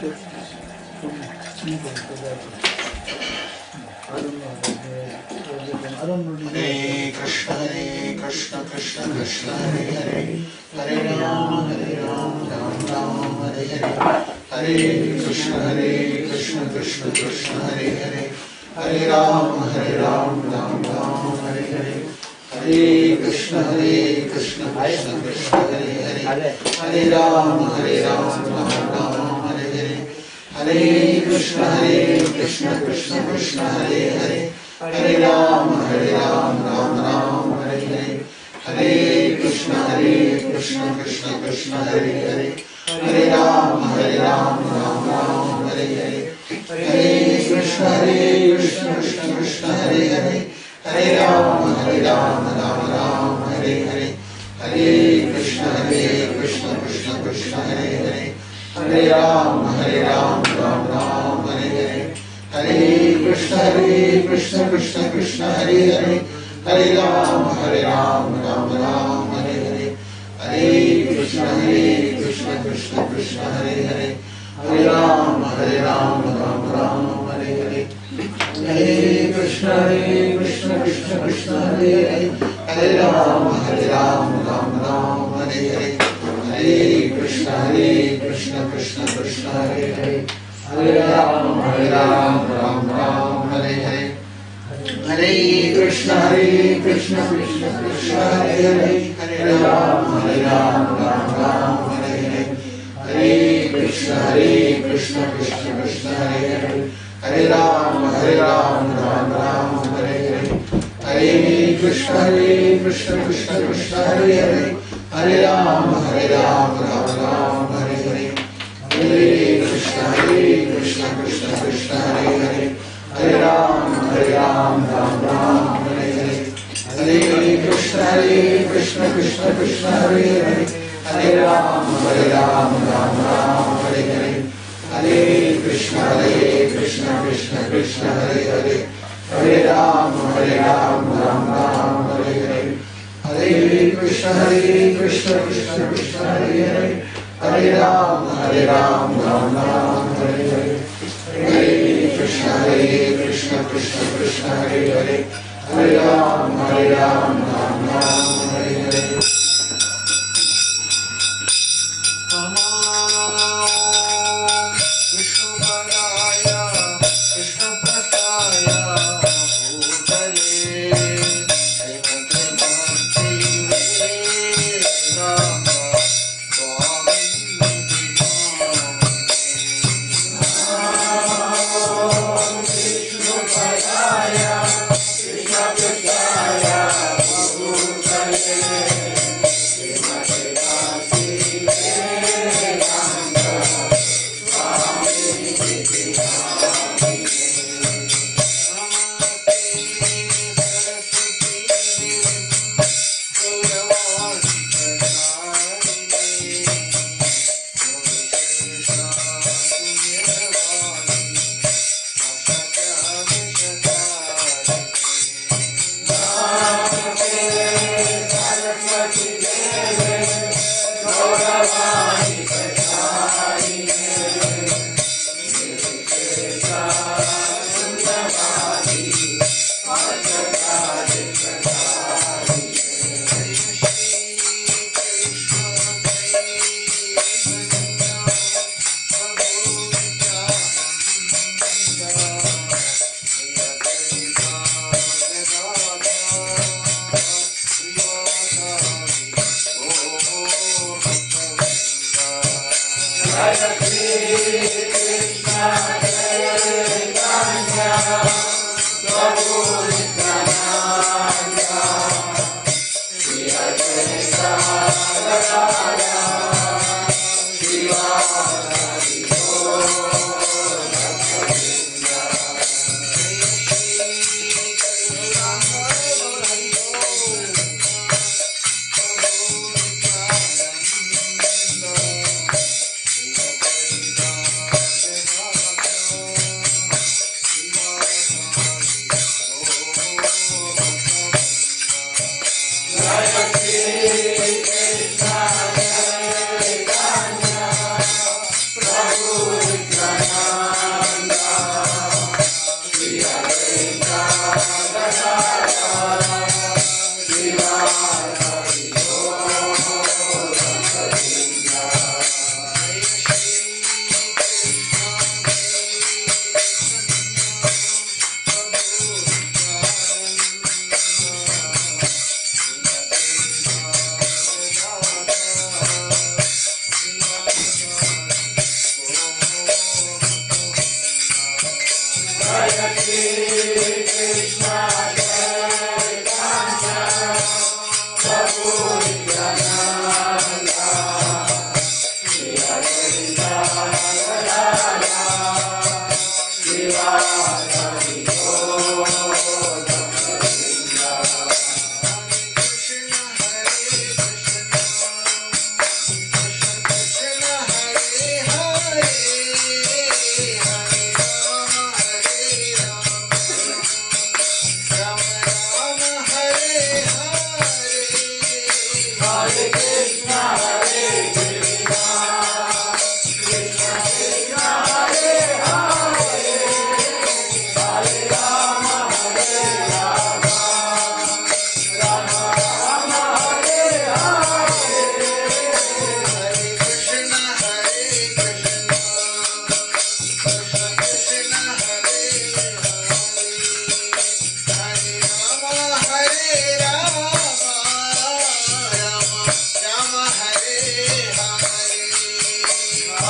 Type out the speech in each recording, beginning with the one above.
Hare Krishna Krishna Krishna Hare Hare Hare Rama Ram Ram Hare Hare Hare Krishna Krishna Krishna Hare Hare Hare Rama Ram Ram Hare Hare Hare Krishna Krishna Krishna Hare Hare Hare Rama Ram Ram Hare Hare Hare Krishna Krishna Krishna Hare Hare Hare Rama Ram Ram Hare Hare Hare Krishna Krishna Krishna Hare Hare Hare Rama Ram Ram Hare Hare Hare Krishna Krishna Hare Hare Hare Rama Ram Ram Hare Hare Hare Krishna Krishna Hare Hare Hare Rama Ram Ram Hare Hare Hare Krishna Krishna Hare Hare Hare Rama Ram Ram Hare Hare Hare Krishna Krishna Hare Hare Hare Rama Ram Ram Hare Hare Hare Krishna Krishna Hare Hare Hare Rama Ram Ram Hare Hare Hare Krishna Krishna Hare Hare Hare Rama Ram Ram Hare Hare Hare Krishna Krishna Hare Hare Hare Rama Ram Ram Hare Hare Hare Krishna Krishna Hare Hare Hare Rama Ram Ram Hare Hare Hare Krishna Krishna Hare Hare Hare Rama Ram Ram Hare Hare Hare Krishna Krishna Hare Hare Hare Rama Ram Ram Hare Hare Hare Krishna Krishna Hare Hare Hare Rama Ram Ram Hare Hare Hare Krishna Krishna Hare Hare Hare Rama Ram Ram Hare Hare Hare Krishna Krishna Hare Hare Hare Rama Ram Ram Hare Hare Hare Krishna Krishna Hare Hare Hare Rama Ram Ram Hare Hare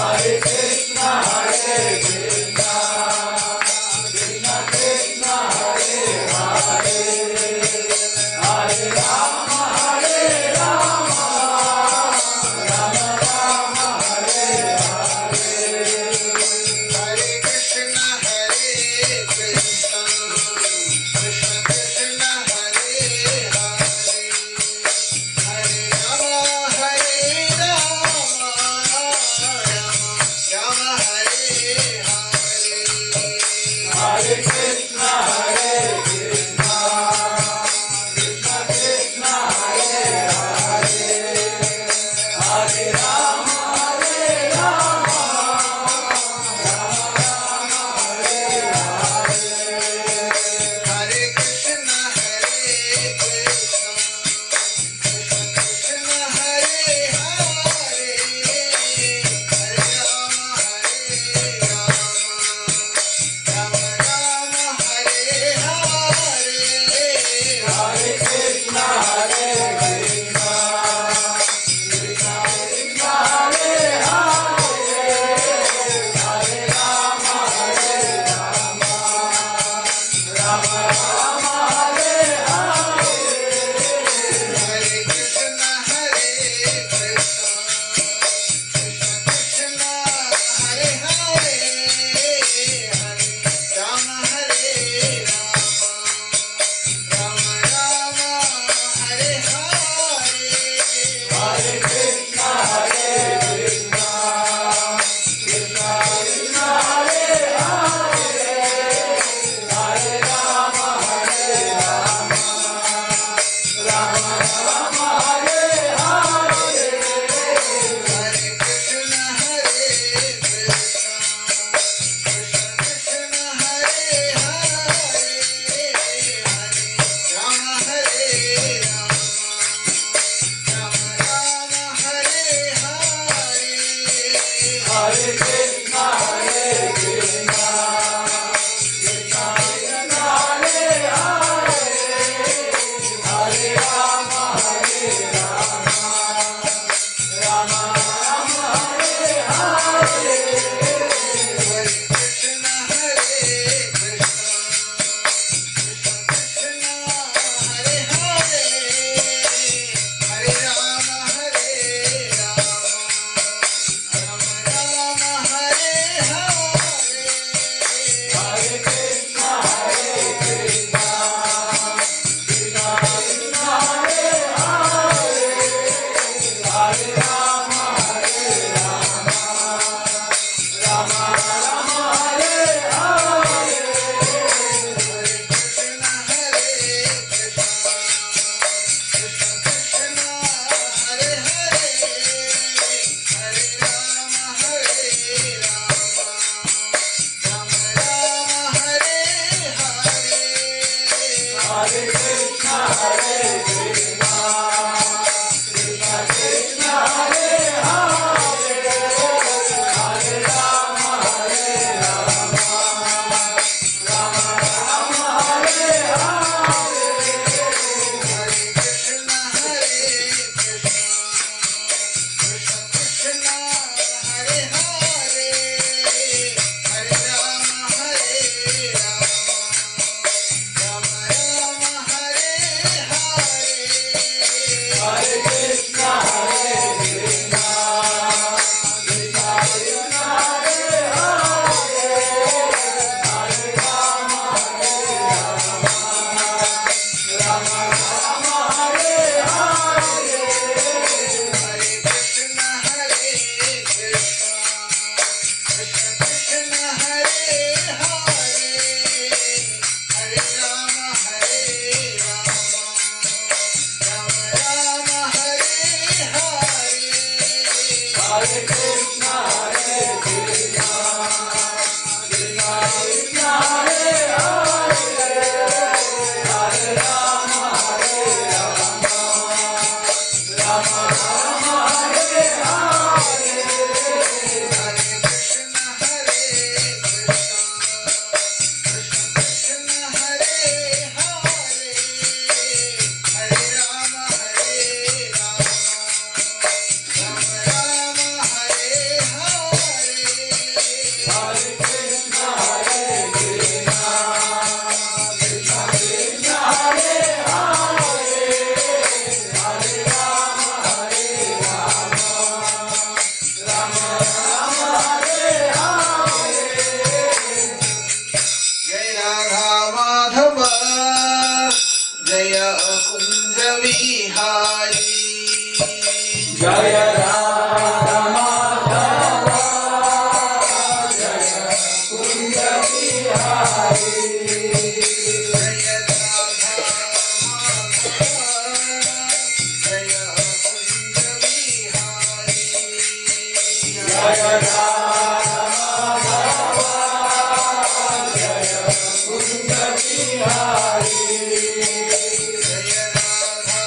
Hare Vihari जय राधा माधव जय कुंज बिहारी जय राधा जय कुंज विहारी जय राधा माधव जय कुंज बिहारी जय राधा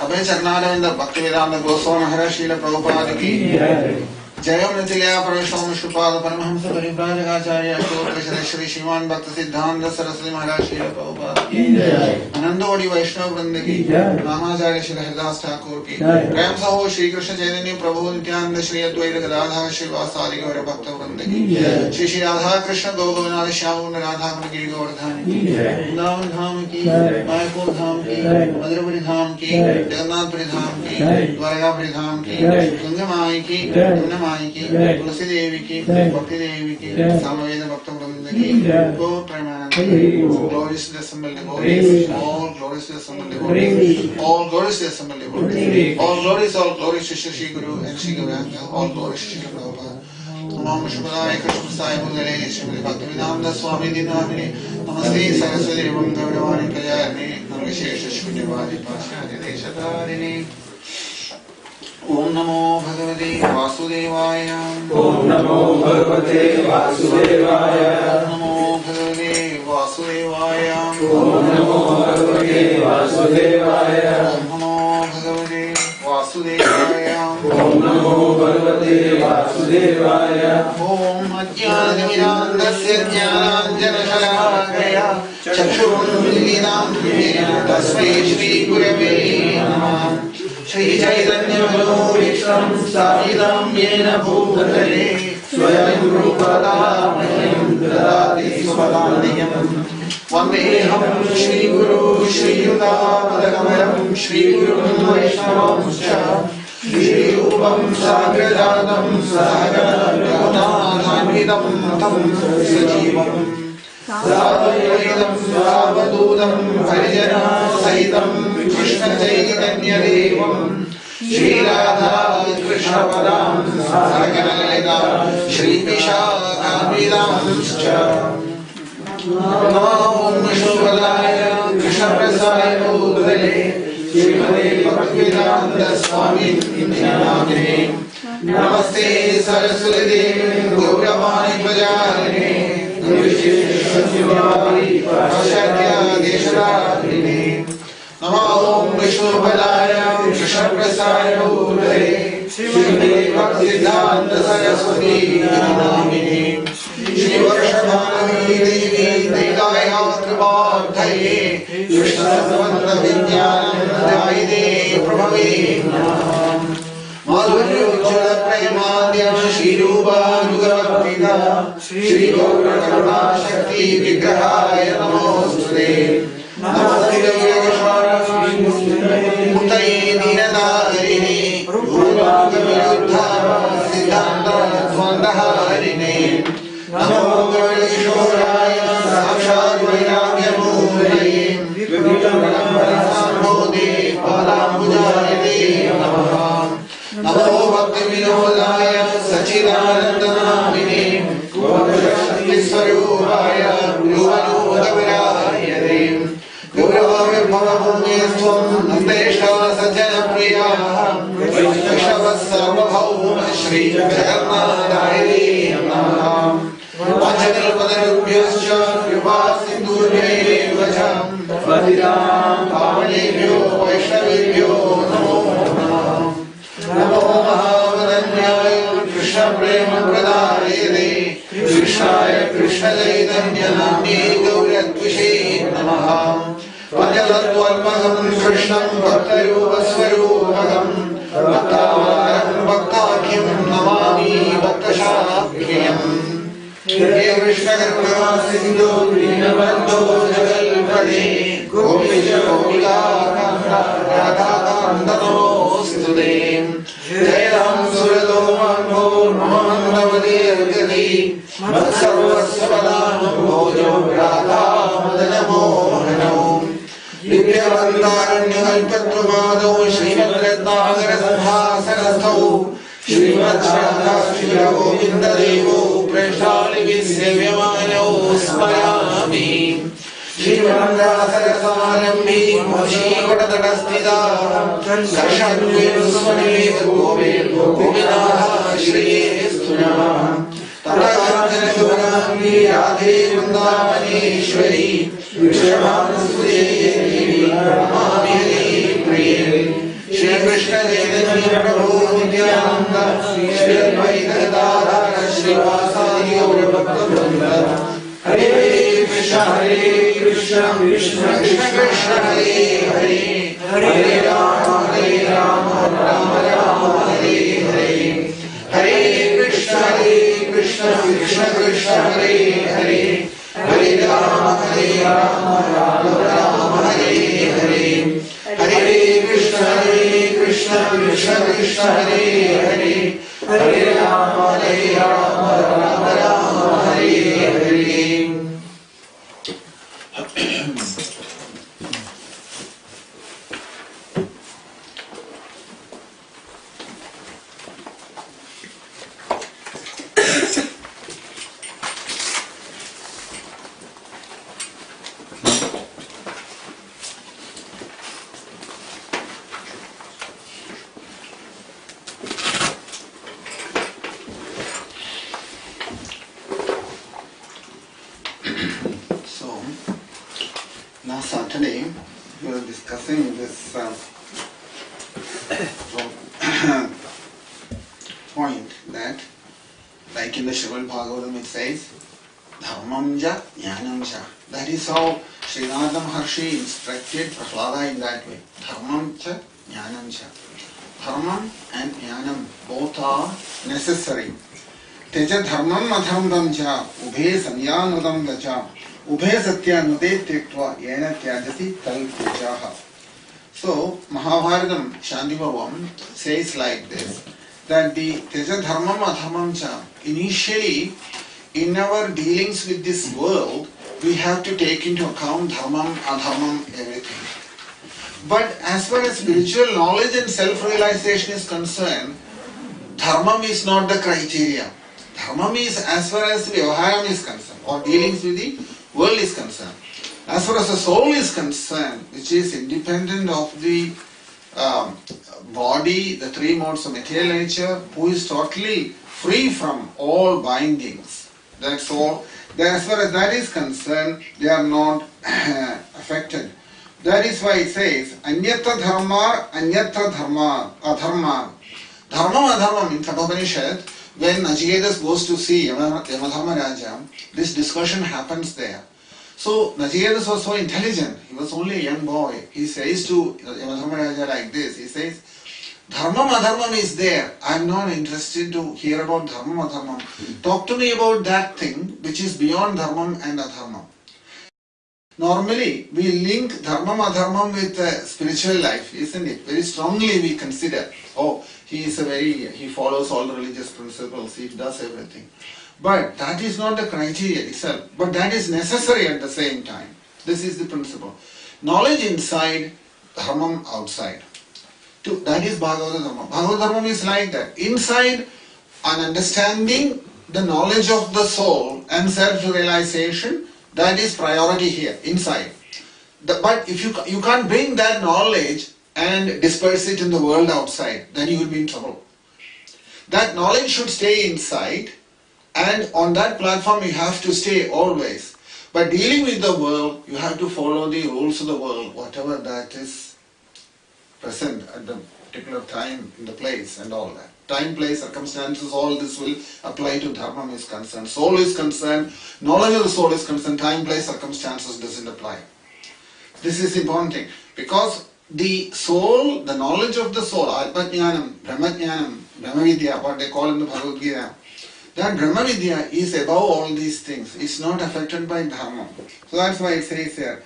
अभय चरणारविंद भक्ति वेदांत गोस्वामी महाराज श्रील प्रभुपाद की जयम नितिलया परमेश्वर श्रीपाद परमहंस परिव्राजकाचार्य अशोक श्री श्रीमान भक्त सिद्धांत सरस्वती महाराज श्रील प्रभुपाद की आनंदोड़ी वैष्णव वृंद की रामाचार्य श्री हरिदास ठाकुर की प्रेम सहो श्री कृष्ण चैतन्य प्रभु नित्यानंद श्री अद्वैत गदाधर श्रीवासादि गौर भक्त वृंद की श्री श्री राधा कृष्ण गोविंद श्याम राधा की गोवर्धन की वृंदावन धाम की मायापुर धाम की मधुरपुरी धाम की जगन्नाथपुरी धाम की द्वारकापुरी धाम की गंगा माई की माई की तुलसी देवी की भक्ति देवी की सामवेद भक्त वृंद की गो Premanand glories to the assembled devotees, all glories to the assembled devotees, all glories to the assembled devotees, all glories to Shri Guru and Shri Gauranga, all glories to Shri Prabhupada. Namo Shubhadaya Krishna Sai Bhudale Shrimati Bhaktivedanta Swami Dinamini Namaste Saraswati Devam Gauravani Prayarni Namaste Shunyavari Pashani Deshatarini Om Namo Bhagavate Vasudevaya Om Namo Bhagavate Vasudevaya Om Namo Bhagavate Vasudevaya Om Namo Bhagavate Vasudevaya Om Namo Bhagavate Vasudevaya Om Namo Bhagavate Vasudevaya Om Ajnanamirandasya Jnananjanashalakaya Chakshurunmilinam Tasmai Shri Gurave Namah Shri Chaitanya Manobhishtam Sthapitam Yena Bhutale Swayam Rupadamaham Dadati Swadhanayam Vandeham Shri Guru Shri Yudhapadakamalam Shri Guru Vaishnavamscha Shri Rupam Sagrajatam Sahaganam Tam Sajivam Sadhaitam Savadudam Harijana Sahitam Krishna Chaitanya Devam Shri Radha Krishna Padam Sahaganalita Shri Vishakhamidamscha Namo Shubhadaya Krishna Prasaya Bhudale Shrimate Bhaktivedanta Swami Nityanamine Namaste Saraswati Devi Gauravani Prajarine Nirvisheshavari Paschatya Desharadine Namo Shubhadaya Krishna Prasaya Bhudale Shrimate Bhaktivedanta Saraswati Nityanamine Shri Varshavanavi Devi Devaya Tribhavaye Krishna Samanta Vidyanam Daide Prabhave Namah Madhurya Premadya Shri Rupa Nugavatida Shri Gaura Karuna Shakti Vigrahaya Namostude Namaste Vishwara Mutaye Dinadarini Rupa Viruddha Siddhanta Swandaharine Namo Gauravishwaraya Sakshat Vairagyamurtaye Vibhutamarasambodhe Padambujayate Namah Namo Bhaktivinodaya Sachidanandamine Gopashakti Swarupaya Ruvanodaviraayate Gauravibhavabhumestvam Nandeshta Sajjanapriya Vaishnavas Sarvabhauma Shri Jagannathaye Namah Vachakalpatarubhyascha Kripa Sindhurvyo Vacham Patitam Pavanebhyo Vaishnavibhyo Namo Namah Namo Mahavaranyaya Krishna Prema Pradayate Krishnaya Krishna Chaitanya Namne Gauratvishe Namaha Vajalatvalmagam Krishnam Bhaktayoga Swarupagam Bhaktavaram Bhaktakhim Namami Bhaktashakyam He Krishna Karuna Sindhu Dinabandho Jagalpade Gopisha Gopika Kanta Radha Kandano Stude Jai Ram Surado Mango Namandavadi Argadi Matsarvasvadam Bhojo Radha Madanamo Hanam Divyavantaranyalpatrumadho Srimad Ratnagara Samhasanastho Srimad Shraddha Shila Govinda Devo Preshali Visevyamano Smayami Shrivandasarambi Moshi Kotatastida Sarshadveswani Govind Govindaha Shriye Stuna Tatakanjana Shubhanami Radhe Vrindavaneshwari Vishramanasute Devi Namami Hari Priye Krishna Chaitanya Prabhu Nityananda Shri Advaita Gadadhara Srivasadi Gaura Bhakta Vrinda Hare Krishna Krishna Krishna Krishna Hare Hare Hare Rama Rama Rama Hare Hare Hare Krishna Krishna Krishna Hare Hare Hare Rama Rama Rama Hare Hare Hare Krishna Krishna Krishna Hare Hare Hare Rama Rama Rama Hare Hare. So, last Saturday we were discussing this point that, like in the Srimad Bhagavatam it says, Dharmam ja Jnanam ja. That is how Srinada Maharshi instructed Prahlada in that way. Dharmam cha Jnanam cha. Dharmam and Jnanam both are necessary. Teja dharmam adharmam cha ubhe samyanudam gacha ubhe satyanute tektva yena tyajati tal tejaha. So Mahabharatam Shantiparvam says like this, that the teja dharmam adharmam cha, initially in our dealings with this world we have to take into account dharmam, adharmam, everything. But as far as spiritual knowledge and self-realization is concerned, dharmam is not the criteria. Dharmam is as far as vyavaharam is concerned, or dealings with the world is concerned. As far as the soul is concerned, which is independent of the body, the three modes of material nature, who is totally free from all bindings. That's all. As far as that is concerned, they are not affected. That is why it says, Anyatra dharma, anyatra dharma, adharma. Dharma, adharma in Kathopanishad, when Nachiketas goes to see Yamadharma Raja, this discussion happens there. So Nachiketas was so intelligent, he was only a young boy. He says to Yamadharma Raja like this, he says, Dharmam adharmam is there. I am not interested to hear about dharmam adharmam. Talk to me about that thing which is beyond dharmam and adharmam. Normally, we link dharmam adharmam with spiritual life, isn't it? Very strongly we consider, he follows all the religious principles, he does everything. But that is not the criteria itself. But that is necessary at the same time. This is the principle. Knowledge inside, dharmam outside. That is Bhagavata Dharma. Bhagavata Dharma is like that. Inside, an understanding, the knowledge of the soul and self-realization, that is priority here, inside. But if you can't bring that knowledge and disperse it in the world outside, then you will be in trouble. That knowledge should stay inside, and on that platform you have to stay always. But dealing with the world, you have to follow the rules of the world, whatever that is present at the particular time, in the place and all that. Time, place, circumstances, all this will apply to dharma is concerned. Soul is concerned, knowledge of the soul is concerned, time, place, circumstances doesn't apply. This is important thing. Because the soul, the knowledge of the soul, Atmajnanam, Brahmajnanam, Brahmavidya, what they call in the Bhagavad Gita, that Brahmavidya is above all these things. It's not affected by dharma. So that's why it says here.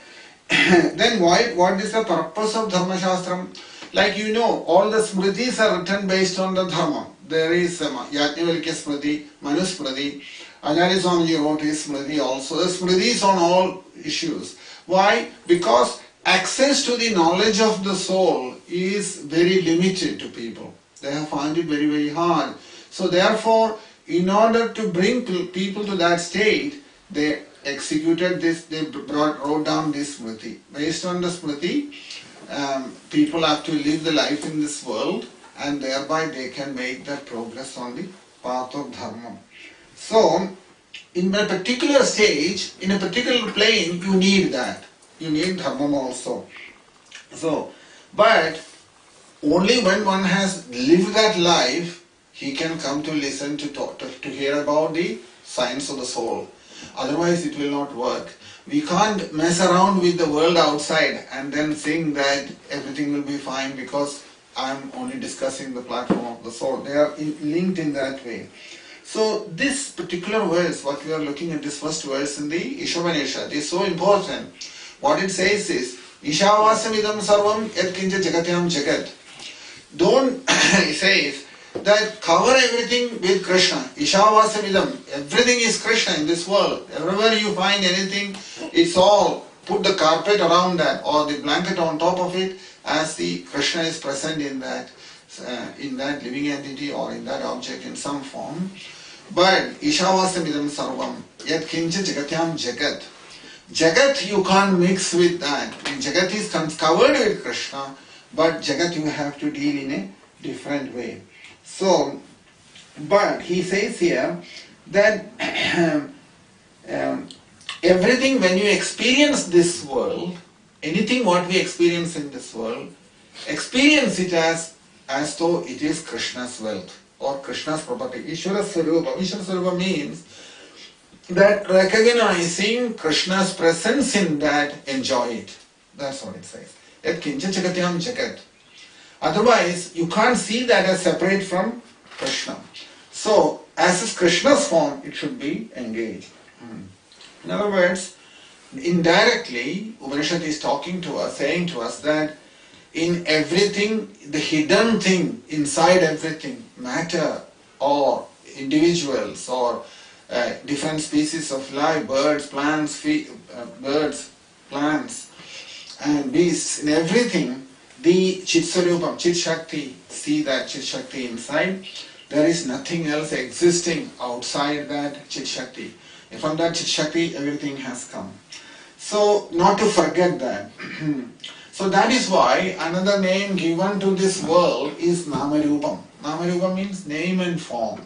Then what is the purpose of Dharma Shastram? Like you know, all the smritis are written based on the dharma. There is Yajnavalkya Smriti, Manu Smriti, Acharya Swamiji wrote his Smriti also. The smritis on all issues. Why? Because access to the knowledge of the soul is very limited to people. They have found it very, very hard. So therefore, in order to bring people to that state, they executed this, they wrote down this Smriti. Based on the Smriti, people have to live the life in this world, and thereby they can make that progress on the path of dharma. So, in a particular stage, in a particular plane, you need that. You need dharma also. So, but only when one has lived that life, he can come to listen to talk, to hear about the science of the soul. Otherwise, it will not work. We can't mess around with the world outside and then think that everything will be fine because I'm only discussing the platform of the soul. They are linked in that way. So this particular verse, what we are looking at, this first verse in the Ishopanishad, is so important. What it says is, Ishavasam idam sarvam yat kinja jagatyam jagat. Don't, it says, that cover everything with Krishna. Ishavasam idam. Everything is Krishna in this world. Everywhere you find anything, it's all, put the carpet around that or the blanket on top of it, as the Krishna is present in that living entity or in that object in some form. But Ishavasam idam sarvam yat kincha jagatyam jagat. Jagat you can't mix with that. Jagat is covered with Krishna, but Jagat you have to deal in a different way. So, but he says here that everything when you experience this world, anything what we experience in this world, experience it as though it is Krishna's wealth or Krishna's property. Ishvara Swarupa. Ishvara Swarupa means that recognizing Krishna's presence in that, enjoy it. That's what it says. Yat kincha jagatyam jagat. Otherwise, you can't see that as separate from Krishna. So, as is Krishna's form, it should be engaged. In other words, indirectly, Upanishad is talking to us, saying to us that in everything, the hidden thing inside everything, matter or individuals or different species of life, birds, plants, and beasts, in everything, the Chit Swarupam, Chit Shakti, see that Chit Shakti inside. There is nothing else existing outside that Chit Shakti. From that Chit Shakti, everything has come. So, not to forget that. So that is why another name given to this world is Namarupam. Namarupam means name and form.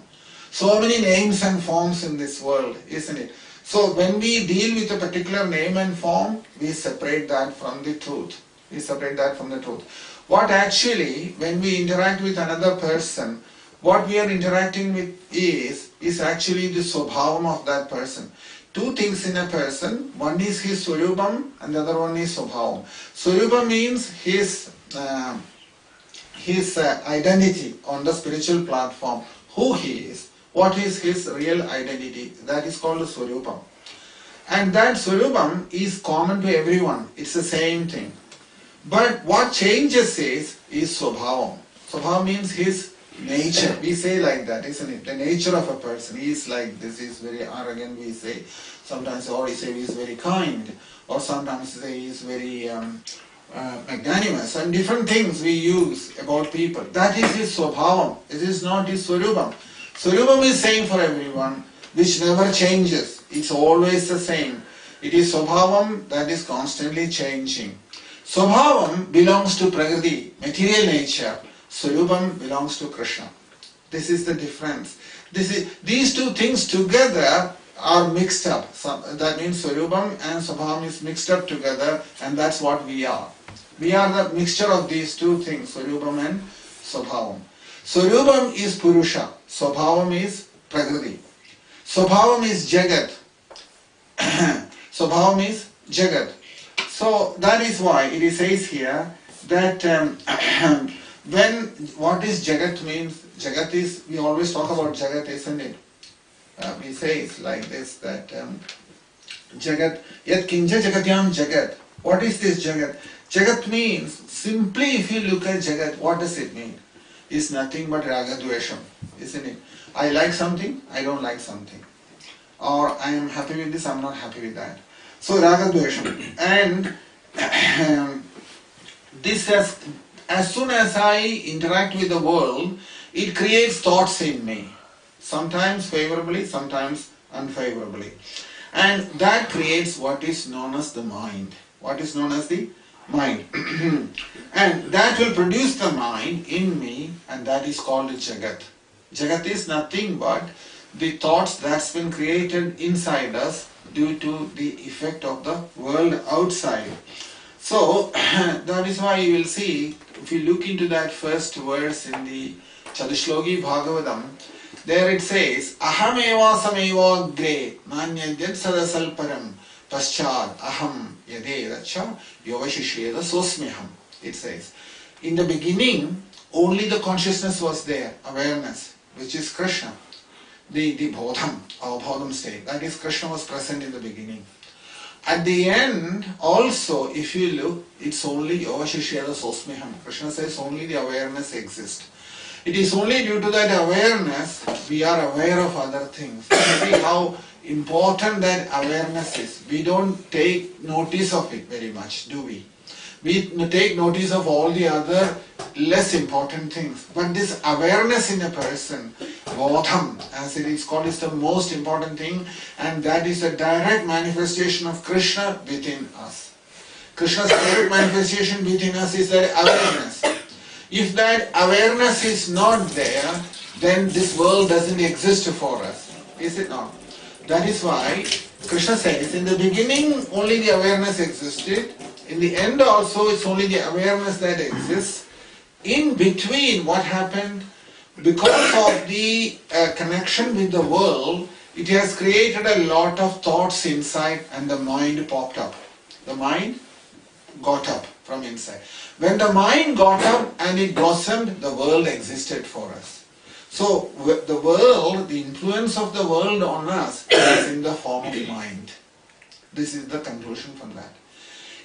So many names and forms in this world, isn't it? So when we deal with a particular name and form, we separate that from the truth. We separate that from the truth. What actually, when we interact with another person, what we are interacting with is actually the Swabhavam of that person. Two things in a person, one is his Swarupam and the other one is Swabhavam. Swarupam means his identity on the spiritual platform, who he is, what is his real identity, that is called Swarupam. And that Swarupam is common to everyone, it's the same thing. But what changes is Swabhavam. Swabhavam means his nature. We say like that, isn't it? The nature of a person. He is like this, he is very arrogant, we say. Sometimes or we say he is very kind. Or sometimes we say he is very magnanimous. And different things we use about people. That is his Swabhavam. It is not his Swarupam. Swarupam is same for everyone, which never changes. It's always the same. It is Swabhavam that is constantly changing. Swabhavam belongs to Prakriti, material nature. Swarupam belongs to Krishna. This is the difference. These two things together are mixed up. That means Swarupam and Swabhavam is mixed up together, and that's what we are. We are the mixture of these two things, Swarupam and Swabhavam. Swarupam is Purusha, Swabhavam is Prakriti. Swabhavam is Jagat. Swabhavam is Jagat. So that is why it says here that what is Jagat means, Jagat is, we always talk about Jagat, isn't it? We say it's like this, that Jagat, yat kinja jagatyam jagat. What is this Jagat? Jagat means, simply if you look at Jagat, what does it mean? It's nothing but raga dvesham, isn't it? I like something, I don't like something. Or I am happy with this, I am not happy with that. So raga dvesham. And this has, as soon as I interact with the world, it creates thoughts in me. Sometimes favorably, sometimes unfavorably. And that creates what is known as the mind. What is known as the mind. And that will produce the mind in me, and that is called Jagat. Jagat is nothing but the thoughts that's been created inside us due to the effect of the world outside. So that is why you will see if you look into that first verse in the Chatushloki Bhagavatam, there it says, Aham eva sameva agre nanyajat sadasalparam paschad aham yade racha yovashishveda sosmiham. It says, in the beginning, only the consciousness was there, awareness, which is Krishna, the bodham, our bodham state. That is, Krishna was present in the beginning. At the end, also, if you look, it's only Yovashishveda sosmiham. Krishna says only the awareness exists. It is only due to that awareness we are aware of other things. See how important that awareness is. We don't take notice of it very much, do we? We take notice of all the other less important things. But this awareness in a person, bodham, as it is called, is the most important thing, and that is a direct manifestation of Krishna within us. Krishna's direct manifestation within us is that awareness. If that awareness is not there, then this world doesn't exist for us. Is it not? That is why Krishna says, in the beginning only the awareness existed. In the end also it's only the awareness that exists. In between, what happened? Because of the connection with the world, it has created a lot of thoughts inside, and the mind popped up. The mind got up from inside. When the mind got up and it blossomed, the world existed for us. So the world, the influence of the world on us is in the form of mind. This is the conclusion from that.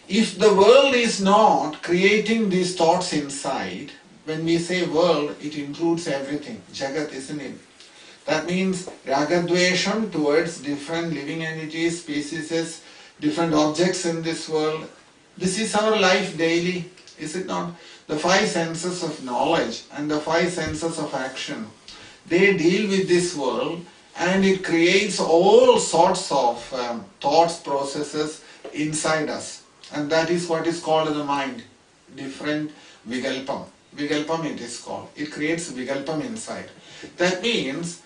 If the world is not creating these thoughts inside, when we say world, it includes everything. Jagat, isn't it? That means ragadvesham towards different living entities, species, different objects in this world. This is our life daily, is it not? The five senses of knowledge and the five senses of action, they deal with this world, and it creates all sorts of thoughts, processes inside us. And that is what is called the mind. Different vigalpam. Vigalpam it is called. It creates vigalpam inside. That means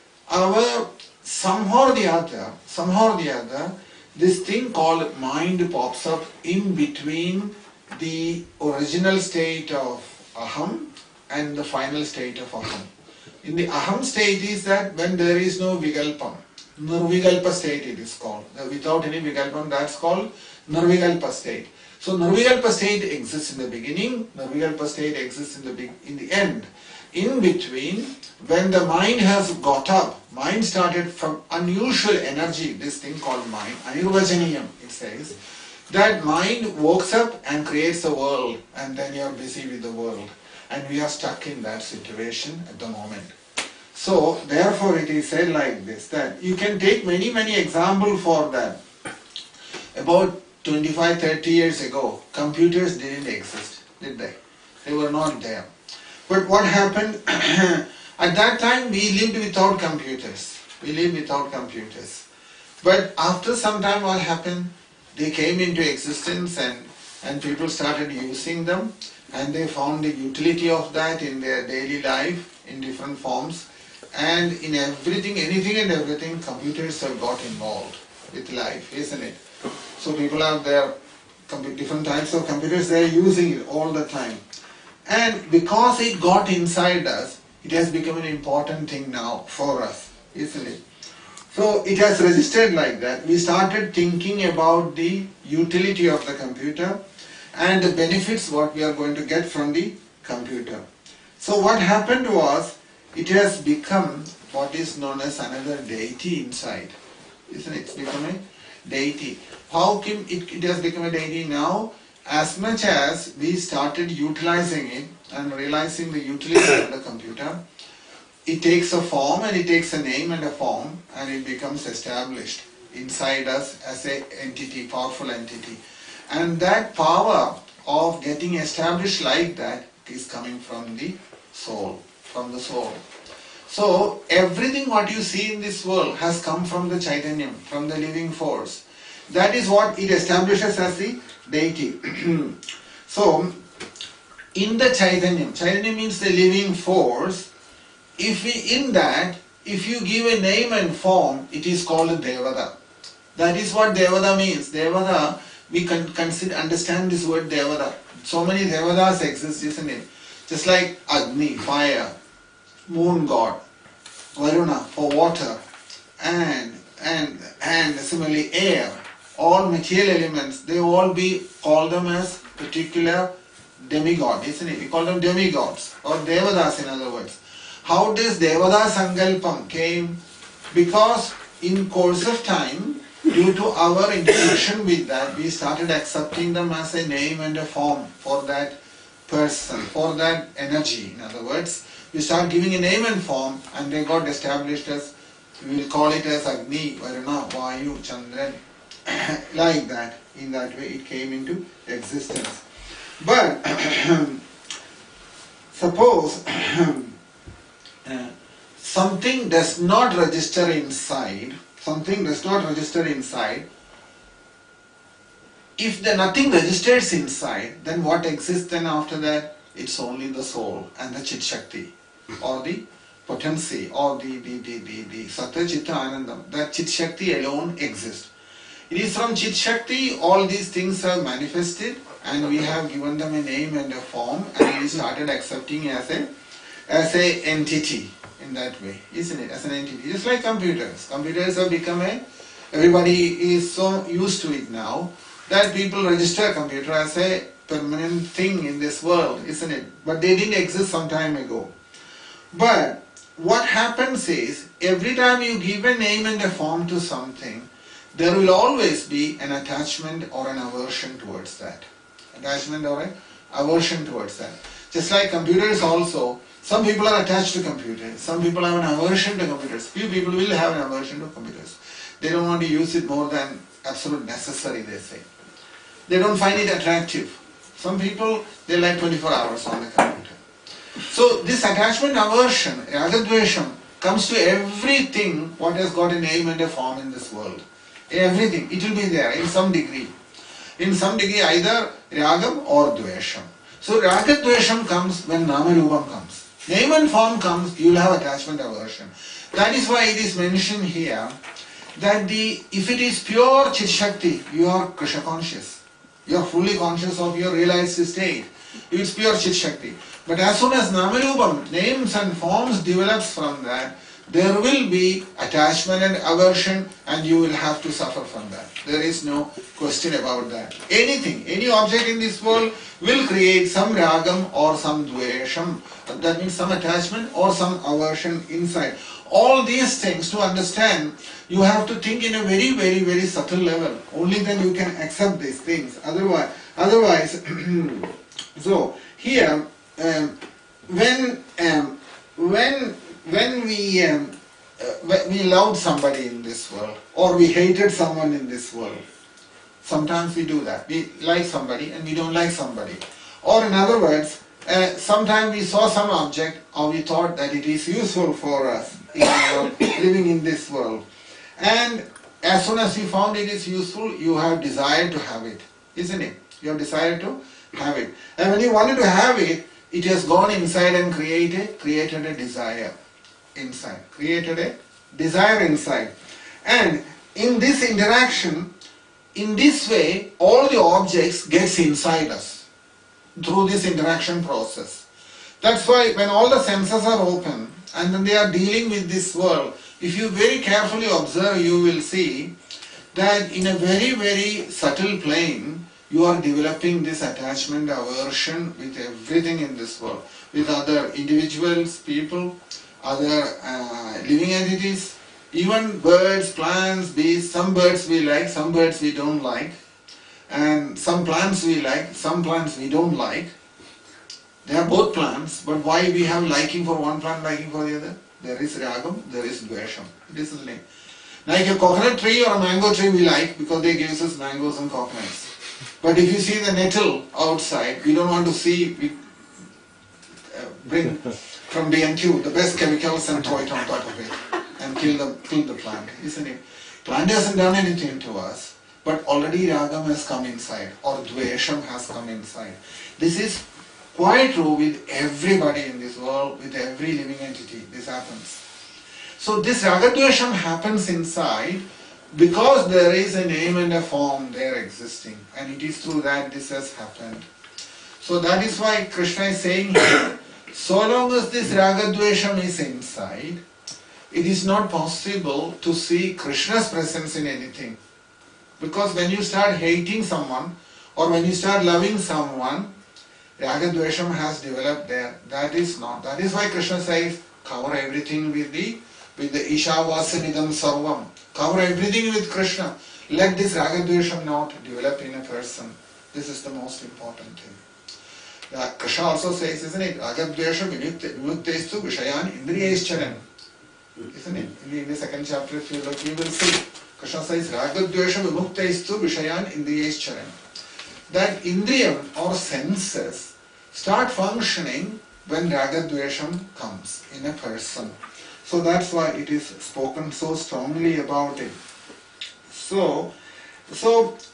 somehow or the other, this thing called mind pops up in between the original state of aham and the final state of aham. In the aham state is that when there is no vigalpam, nirvigalpa state it is called. Without any vigalpam, that's called nirvigalpa state. So nirvigalpa state exists in the beginning, nirvigalpa state exists in the end. In between, when the mind has got up, mind started from unusual energy, this thing called mind, anirvajaniyam it says, that mind wakes up and creates the world, and then you are busy with the world. And we are stuck in that situation at the moment. So, therefore it is said like this, that you can take many examples for that. About 25-30 years ago, computers didn't exist, did they? They were not there. But what happened? At that time we lived without computers. But after some time what happened? They came into existence and people started using them, and they found the utility of that in their daily life in different forms. And in everything, anything and everything, computers have got involved with life, isn't it? So people have their different types of computers, they are using it all the time. And because it got inside us, it has become an important thing now for us, isn't it? So it has registered like that. We started thinking about the utility of the computer and the benefits what we are going to get from the computer. So what happened was, it has become what is known as another deity inside, isn't it? It's become a deity. How come it has become a deity now? As much as we started utilizing it and realizing the utility of the computer, it takes a form and it takes a name and a form, and it becomes established inside us as an entity, powerful entity. And that power of getting established like that is coming from the soul, So everything what you see in this world has come from the Chaitanyam, from the living force. That is what it establishes as the deity. So in the Chaitanyam means the living force. If you give a name and form, it is called a Devada. That is what Devada means. Devada, we can understand this word Devada. So many Devadas exist, isn't it? Just like Agni, fire, moon god, Varuna for water, and similarly air, all material elements, they all call them as particular demigod, isn't it? We call them demigods or devadas in other words. How this devada sankalpam came? Because in course of time, due to our interaction with that, we started accepting them as a name and a form for that person, for that energy. In other words, we start giving a name and form, and they got established as, we will call it as Agni, Varuna, Vayu, Chandran, like that. In that way it came into existence. But suppose something does not register inside, if the nothing registers inside, then what exists then after that? It's only the soul and the Chit Shakti, or the potency, or the Sattva Chitta Anandam. That Chit Shakti alone exists. It is from Chit Shakti all these things have manifested, and we have given them a name and a form, and we started accepting as a entity in that way, isn't it? As an entity. Just like computers. Computers have become everybody is so used to it now that people register computer as a permanent thing in this world, isn't it? But they didn't exist some time ago. But what happens is, every time you give a name and a form to something, there will always be an attachment or an aversion towards that. Attachment or an aversion towards that. Just like computers also, some people are attached to computers, some people have an aversion to computers. Few people will have an aversion to computers. They don't want to use it more than absolute necessary, they say. They don't find it attractive. Some people, they like 24 hours on the computer. So this attachment aversion, ragadvesham, comes to everything what has got a name and a form in this world. Everything, it will be there in some degree. In some degree either ragam or dvesham. So ragadvesham comes when namarupam comes. Name and form comes, you will have attachment aversion. That is why it is mentioned here that if it is pure Chit Shakti, you are Krishna conscious. You are fully conscious of your realized state. It's pure Chit Shakti. But as soon as Namarupam, names and forms develops from that, there will be attachment and aversion, and you will have to suffer from that. There is no question about that. Anything, any object in this world will create some ragam or some dvesham. That means some attachment or some aversion inside. All these things, to understand, you have to think in a very, very, very subtle level. Only then you can accept these things. Otherwise, so here, when we loved somebody in this world, or we hated someone in this world, sometimes we do that. We like somebody and we don't like somebody. Or in other words, sometimes we saw some object or we thought that it is useful for us in our living in this world. And as soon as you found it is useful, you have desired to have it, isn't it? You have decided to have it. And when you wanted to have it, it has gone inside and created a desire inside. Created a desire inside. And in this interaction, in this way, all the objects gets inside us through this interaction process. That's why when all the senses are open and then they are dealing with this world, if you very carefully observe, you will see that in a very, very subtle plane, you are developing this attachment, aversion with everything in this world, with other individuals, people, other living entities, even birds, plants, beasts. Some birds we like, some birds we don't like, and some plants we like, some plants we don't like. They are both plants, but why we have liking for one plant, liking for the other? There is ragam, there is dvesham. This is the name. Like a coconut tree or a mango tree we like because they give us mangoes and coconuts. But if you see the nettle outside, we don't want to see, we bring from B&Q the best chemicals and throw it on top of it and kill the plant, isn't it? Plant hasn't done anything to us, but already ragam has come inside or dvesham has come inside. This is quite true with everybody in this world, with every living entity. This happens. So this ragadvesham happens inside because there is a name and a form there existing, and it is through that this has happened. So that is why Krishna is saying here, so long as this ragadvesham is inside, it is not possible to see Krishna's presence in anything. Because when you start hating someone or when you start loving someone, ragadvesham has developed there. That is not. That is why Krishna says, cover everything with the Ishavasanidam Sarvam. Cover everything with Krishna. Let this ragadvesham not develop in a person. This is the most important thing. Krishna also says, isn't it? Ragadvesha vimuktestu vishayan indriyescharan. Isn't it? In the second chapter, if you look, you will see. Krishna says, Ragadvesha vimuktestu vishayan indriyescharan. That indriyam or senses start functioning when ragadvesham comes in a person. So that's why it is spoken so strongly about it. So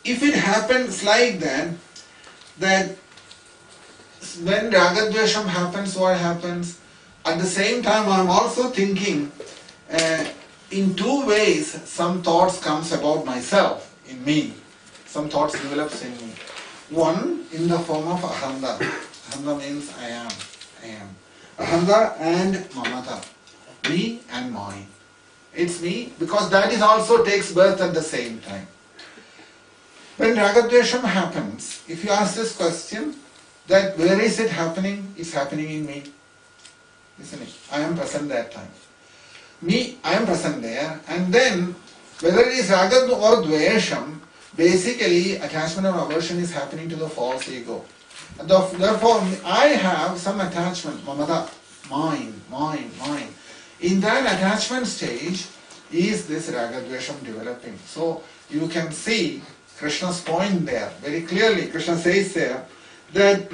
if it happens like that when ragadvesham happens, what happens? At the same time, I am also thinking in two ways. Some thoughts comes about myself, in me. Some thoughts develops in me. One in the form of ahanda. Ahanda means I am. Ahanda and mamata. Me and mine. It's me because that is also takes birth at the same time. When ragadvesham happens, if you ask this question, that where is it happening? It's happening in me. Isn't it? I am present that time. Me, I am present there. And then, whether it is ragad or dvesham, basically attachment or aversion is happening to the false ego. Therefore, I have some attachment, mamata, mine. In that attachment stage is this ragadvesham developing. So, you can see Krishna's point there very clearly. Krishna says there that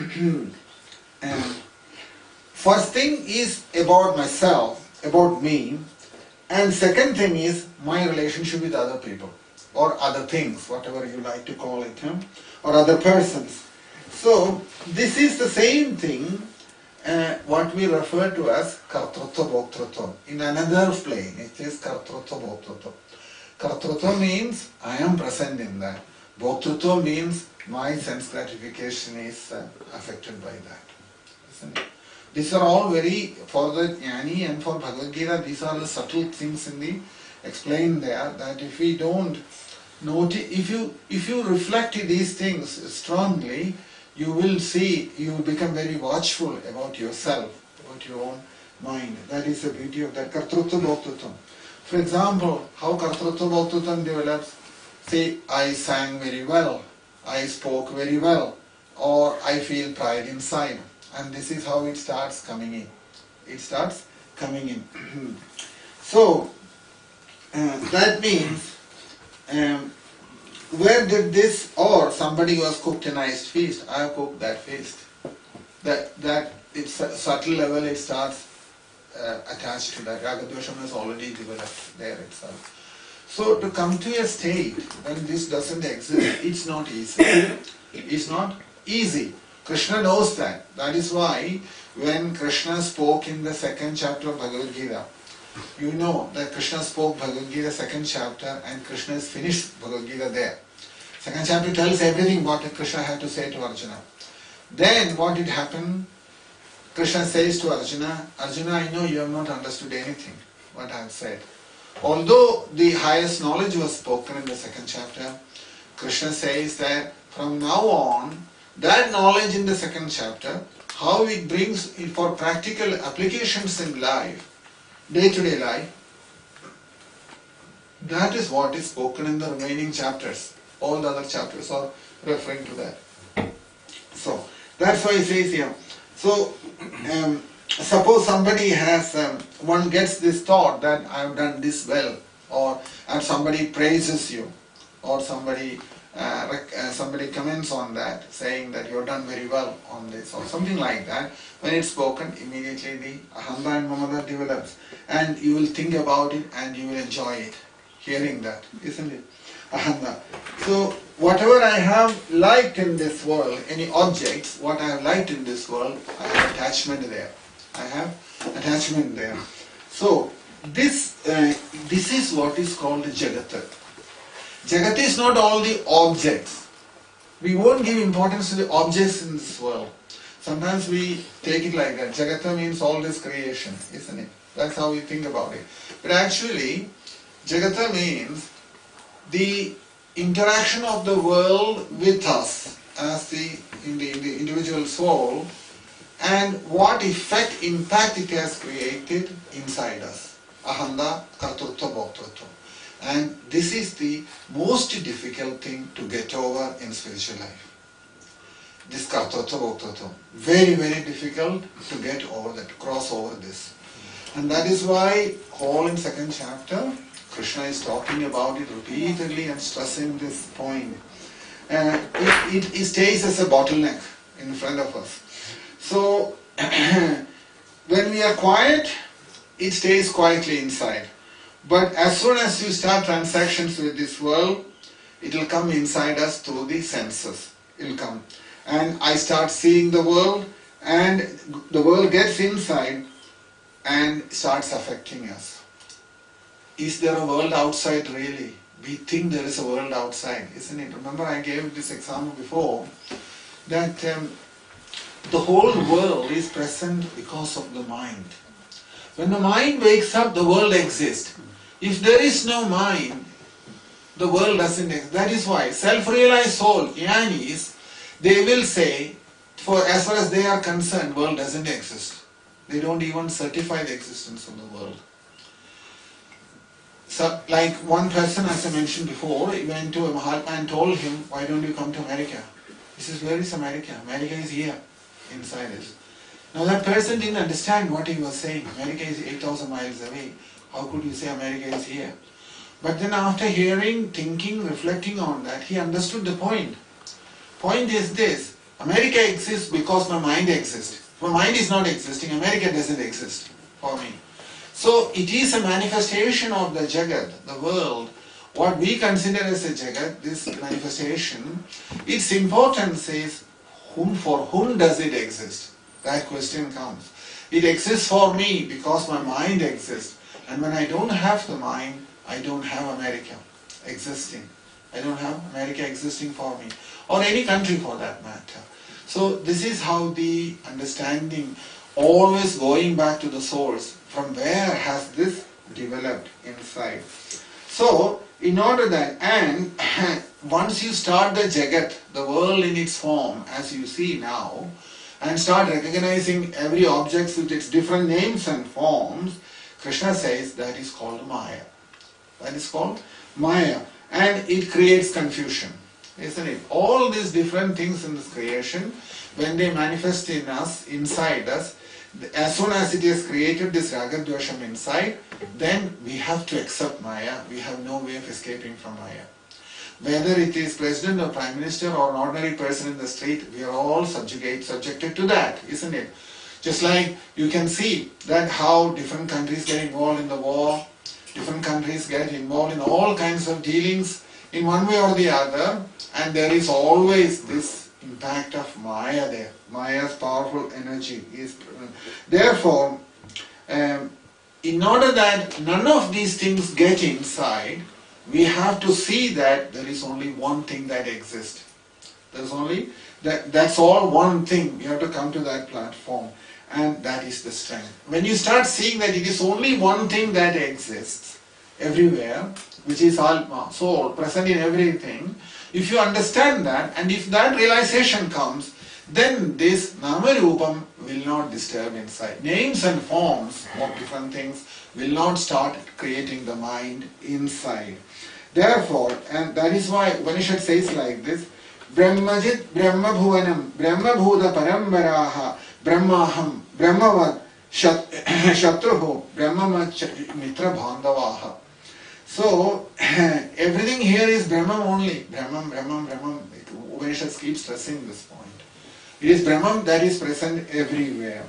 first thing is about myself, about me, and second thing is my relationship with other people or other things, whatever you like to call it, or other persons. So this is the same thing what we refer to as kartrutva bhoktrutva. In another plane it is kartrutva bhoktrutva. Kartrutva means I am present in that. Bhoktrutva means my sense gratification is affected by that. Isn't it? These are all very, for the Jnani and for Bhagavad Gita, these are the subtle things in the explained there, that if we don't notice, if you reflect these things strongly, you will see, you will become very watchful about yourself, about your own mind. That is the beauty of that kartrutva bhoktrutva. For example, how kartrutva bhoktrutva develops? Say, I sang very well, I spoke very well, or I feel pride inside. And this is how it starts coming in. It starts coming in. So, that means, where did this, or somebody who has cooked a nice feast, I have cooked that feast. That it's a subtle level, it starts attached to that. Ragadvesham is already developed there itself. So to come to a state when this doesn't exist, it's not easy. It's not easy. Krishna knows that. That is why when Krishna spoke in the second chapter of Bhagavad Gita, you know that Krishna spoke Bhagavad Gita second chapter and Krishna has finished Bhagavad Gita there. Second chapter tells everything what Krishna had to say to Arjuna. Then what did happen? Krishna says to Arjuna, Arjuna, I know you have not understood anything what I have said. Although the highest knowledge was spoken in the second chapter, Krishna says that from now on, that knowledge in the second chapter, how it brings for practical applications in life, day-to-day life, that is what is spoken in the remaining chapters. All the other chapters are referring to that. So, that's why he says here. So, suppose somebody has, one gets this thought that I have done this well, or and somebody praises you, or somebody comments on that, saying that you have done very well on this, or something like that. When it's spoken, immediately the ahanda and mamata develops, and you will think about it and you will enjoy it, hearing that, isn't it? Ahanda. So whatever I have liked in this world, any objects, what I have liked in this world, I have attachment there. I have attachment there. So this is what is called Jagat. Jagat is not all the objects. we won't give importance to the objects in this world. Sometimes we take it like that. Jagata means all this creation, isn't it? That's how we think about it. But actually, Jagata means the interaction of the world with us as the individual soul, and what impact it has created inside us. Ahanda, kartrutva, bhoktrutva. And this is the most difficult thing to get over in spiritual life. This kartrutva, bhoktrutva. Very, very difficult to get over that, to cross over this. And that is why all in second chapter, Krishna is talking about it repeatedly and stressing this point. It stays as a bottleneck in front of us. So, when we are quiet, it stays quietly inside. But as soon as you start transactions with this world, it will come inside us through the senses. It will come. And I start seeing the world, and the world gets inside and starts affecting us. Is there a world outside really? We think there is a world outside, isn't it? Remember I gave this example before, that the whole world is present because of the mind. When the mind wakes up, the world exists. If there is no mind, the world doesn't exist. That is why self-realized soul, jnanis, they will say, as far as they are concerned, world doesn't exist. They don't even certify the existence of the world. So, like one person, as I mentioned before, he went to a Mahatma and told him, why don't you come to America? He says, where is America? America is here, inside us. Now that person didn't understand what he was saying. America is 8,000 miles away. How could you say America is here? But then after hearing, thinking, reflecting on that, he understood the point. Point is this, America exists because my mind exists. If my mind is not existing, America doesn't exist for me. So it is a manifestation of the Jagat, the world. What we consider as a Jagat, this manifestation, its importance is for whom does it exist? That question comes. It exists for me because my mind exists. And when I don't have the mind, I don't have America existing. I don't have America existing for me. Or any country for that matter. So this is how the understanding, always going back to the source, from where has this developed inside. So, in order that, and once you start the Jagat, the world in its form, as you see now, and start recognizing every object with its different names and forms, Krishna says that is called Maya. That is called Maya. And it creates confusion, isn't it? All these different things in this creation, when they manifest in us, inside us, as soon as it is created this ragadvesham inside, then we have to accept Maya. We have no way of escaping from Maya. Whether it is president or prime minister or an ordinary person in the street, we are all subjected to that, isn't it? Just like you can see that how different countries get involved in the war, different countries get involved in all kinds of dealings in one way or the other, and there is always this impact of Maya there. Maya's powerful energy is. Therefore, in order that none of these things get inside, we have to see that there is only one thing that exists. There's only that's all one thing. We have to come to that platform, and that is the strength. When you start seeing that it is only one thing that exists everywhere, which is Atma, soul, present in everything, if you understand that, and if that realization comes, then this Namarupam will not disturb inside. Names and forms of different things will not start creating the mind inside. Therefore, and that is why Upanishad says like this, Brahmajit Brahmabhuvanam Brahmabhuta Parambaraha Brahmaham Brahmavad Shatruho Brahmamach Mitra Bhandavaha. So, everything here is Brahman only. Brahman, Brahman, Brahman. Upanishad keeps stressing this point. It is Brahman that is present everywhere.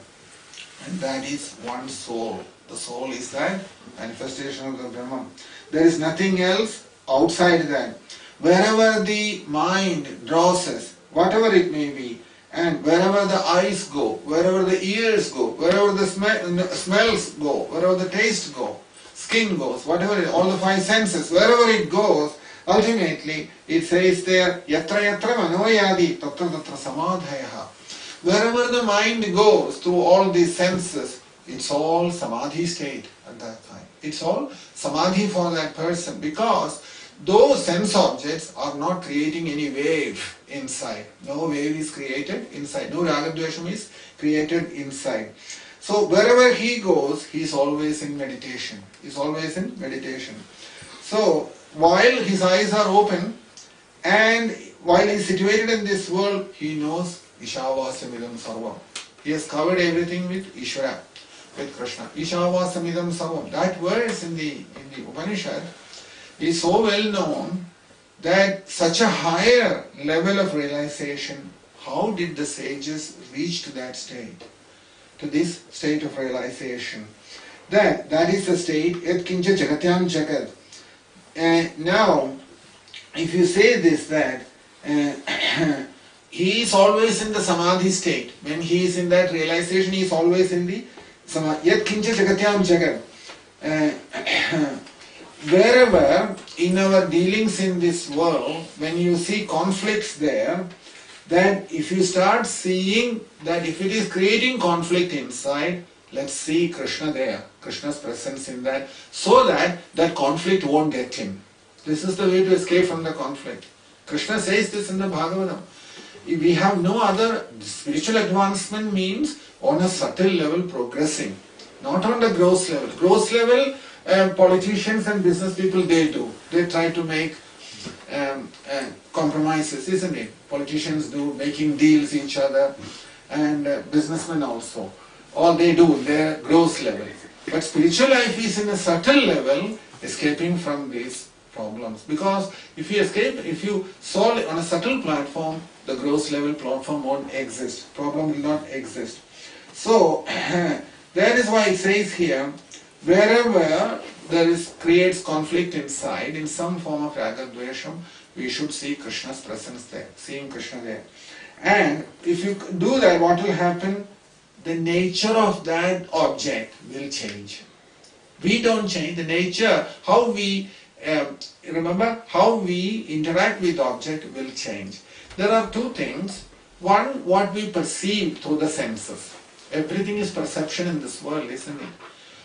And that is one soul. The soul is that manifestation of the Brahman. There is nothing else outside that. Wherever the mind draws us, whatever it may be, and wherever the eyes go, wherever the ears go, wherever the smells go, wherever the taste go, skin goes, whatever, all the five senses, wherever it goes, Ultimately, it says there, yatra yatra manoyadi tatra tatra samadhayaha. Wherever the mind goes through all these senses, it's all samadhi state at that time. It's all samadhi for that person because those sense objects are not creating any wave inside. No wave is created inside. No ragadvesham is created inside. So wherever he goes, he is always in meditation. He is always in meditation. So while his eyes are open and while he is situated in this world, he knows Ishavasya Sarvam. He has covered everything with Ishvara, with Krishna. Ishavasya Sarvam. That verse in the Upanishad is so well known that such a higher level of realization, how did the sages reach to that state? To this state of realization. That is the state, Yat Kincha Jagatyam Jagat. Now, if you say this, that he is always in the samadhi state. When he is in that realization, he is always in the samadhi. Yat Kincha Jagatyam Jagat. Wherever in our dealings in this world, when you see conflicts there, that if you start seeing that if it is creating conflict inside, let's see Krishna there, Krishna's presence in that, so that that conflict won't get him. This is the way to escape from the conflict. Krishna says this in the Bhagavatam. We have no other. Spiritual advancement means on a subtle level progressing, not on the gross level. Gross level, politicians and business people, they do. They try to make compromises, isn't it? Politicians do, making deals each other, and businessmen also. All they do, their gross level. But spiritual life is in a subtle level, escaping from these problems. Because if you solve it on a subtle platform, the gross level platform won't exist. Problem will not exist. So, that is why it says here, wherever there creates conflict inside, in some form of ragadvesham, we should see Krishna's presence there, seeing Krishna there. And if you do that, what will happen? The nature of that object will change. We don't change. The nature, how we, remember, how we interact with the object will change. There are two things. One, what we perceive through the senses. Everything is perception in this world, isn't it?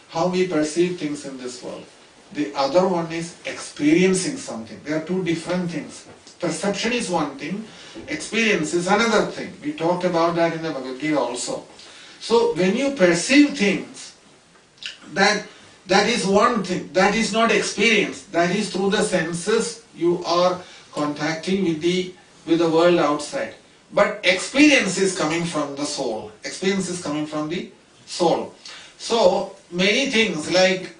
How we perceive things in this world. The other one is experiencing something. There are two different things. Perception is one thing, experience is another thing. We talked about that in the Bhagavad Gita also. So when you perceive things, that is one thing, that is not experience, that is through the senses you are contacting with the world outside. But experience is coming from the soul. Experience is coming from the soul. So many things like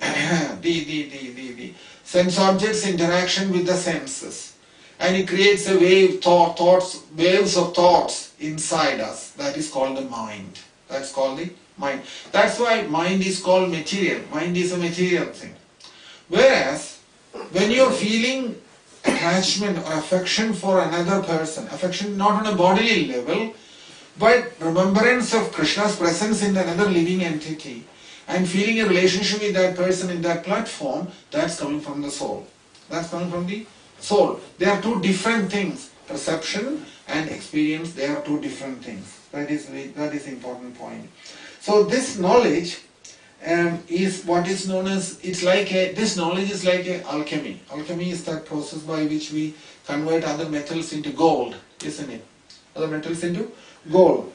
the sense objects interaction with the senses, and it creates a waves of thoughts inside us. That is called the mind. That's called the mind. That's why mind is called material. Mind is a material thing. Whereas when you're feeling attachment or affection for another person, affection not on a bodily level, but remembrance of Krishna's presence in another living entity, and feeling a relationship with that person in that platform, that's coming from the soul. That's coming from the soul. They are two different things. Perception and experience, they are two different things. That is the important point. So this knowledge is what is known as, this knowledge is like a alchemy. Alchemy is that process by which we convert other metals into gold, isn't it? Other metals into gold.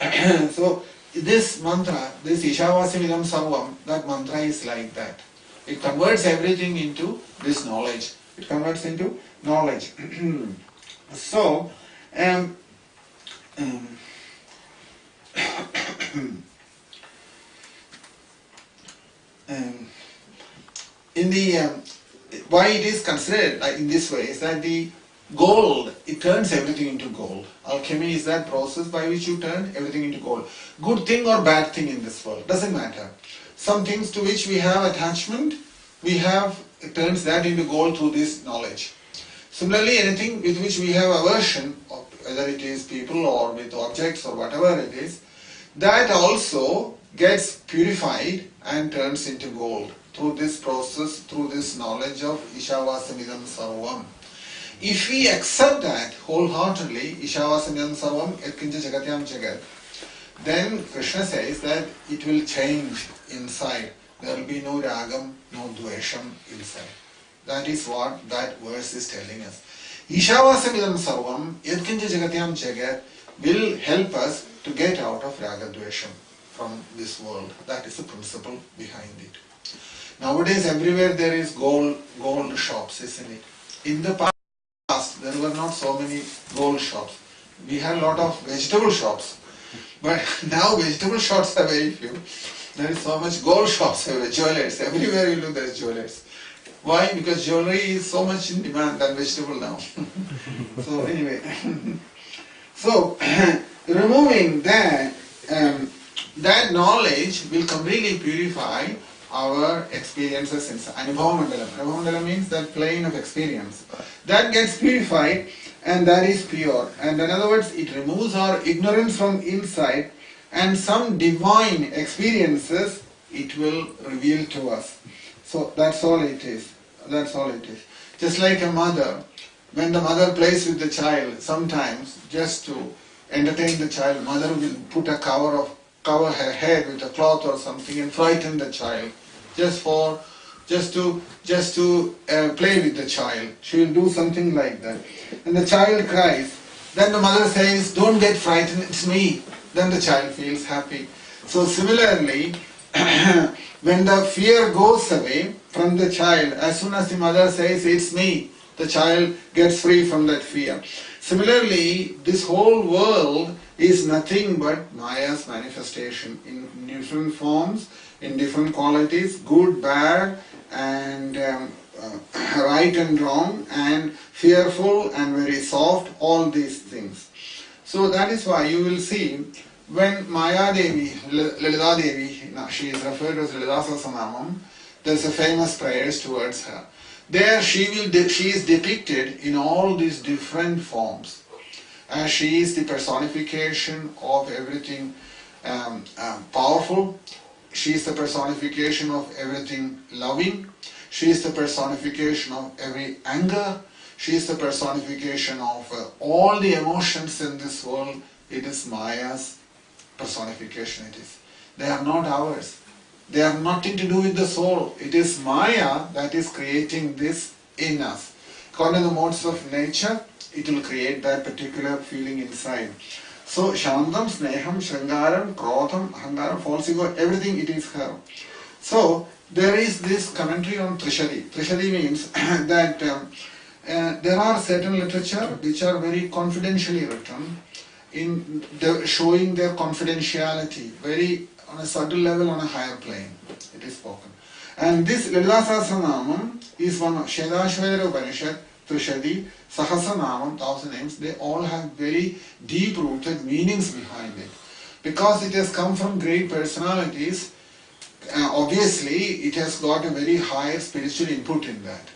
So this mantra, this Ishavasya Sarvam, that mantra is like that. It converts everything into this knowledge. It converts into knowledge. So, in the why it is considered in this way is that the gold, it turns everything into gold. Alchemy is that process by which you turn everything into gold. Good thing or bad thing in this world, doesn't matter. Some things to which we have attachment, it turns that into gold through this knowledge. Similarly, anything with which we have aversion, whether it is people or with objects or whatever it is, that also gets purified and turns into gold through this process, through this knowledge of Ishavasya Sarvam. If we accept that wholeheartedly, Ishavasanyam Sarvam Yatkincha Jagatyam Jagat, then Krishna says that it will change inside. There will be no ragam, no dvesham inside. That is what that verse is telling us. Ishavasanyam Sarvam Yatkincha Jagatyam Jagat will help us to get out of raga dvesham from this world. That is the principle behind it. Nowadays everywhere there is gold shops, isn't it? In the past there were not so many gold shops. We had a lot of vegetable shops. But now vegetable shops are very few. There is so much gold shops, jewelers. Everywhere you look there is jewelers. Why? Because jewelry is so much in demand than vegetable now. So anyway. So removing that, that knowledge will completely purify our experiences inside. Anubhava Mandalam. Anubhava Mandalam means that plane of experience. That gets purified and that is pure. And in other words, it removes our ignorance from inside and some divine experiences it will reveal to us. So that's all it is. That's all it is. Just like a mother, when the mother plays with the child, sometimes just to entertain the child, mother will put a cover her head with a cloth or something and frighten the child just to play with the child. She will do something like that. And the child cries. Then the mother says, "Don't get frightened, it's me." Then the child feels happy. So similarly, when the fear goes away from the child, as soon as the mother says, "It's me," the child gets free from that fear. Similarly, this whole world is nothing but Maya's manifestation in different forms, in different qualities, good, bad, and right and wrong, and fearful and very soft, all these things. So that is why you will see when Maya Devi, Lalita Devi, she is referred to as Lalita Sahasranamam, there is a famous prayers towards her. There she is depicted in all these different forms. She is the personification of everything powerful. She is the personification of everything loving. She is the personification of every anger. She is the personification of all the emotions in this world. It is Maya's personification. It is. They are not ours. They have nothing to do with the soul. It is Maya that is creating this in us. According to the modes of nature, it will create that particular feeling inside. So Shantam, Sneham, Shringaram, Krodham, Ahangaram, false ego, everything it is her. So there is this commentary on Trishadi. Trishadi means that there are certain literature which are very confidentially written, in showing their confidentiality, very on a subtle level, on a higher plane. It is spoken. And this Lalita Sahasranamam is one of Shvedashvara Upanishad, Trishadi, Sahasranamam, 1000 names. They all have very deep-rooted meanings behind it. Because it has come from great personalities, obviously it has got a very high spiritual input in that.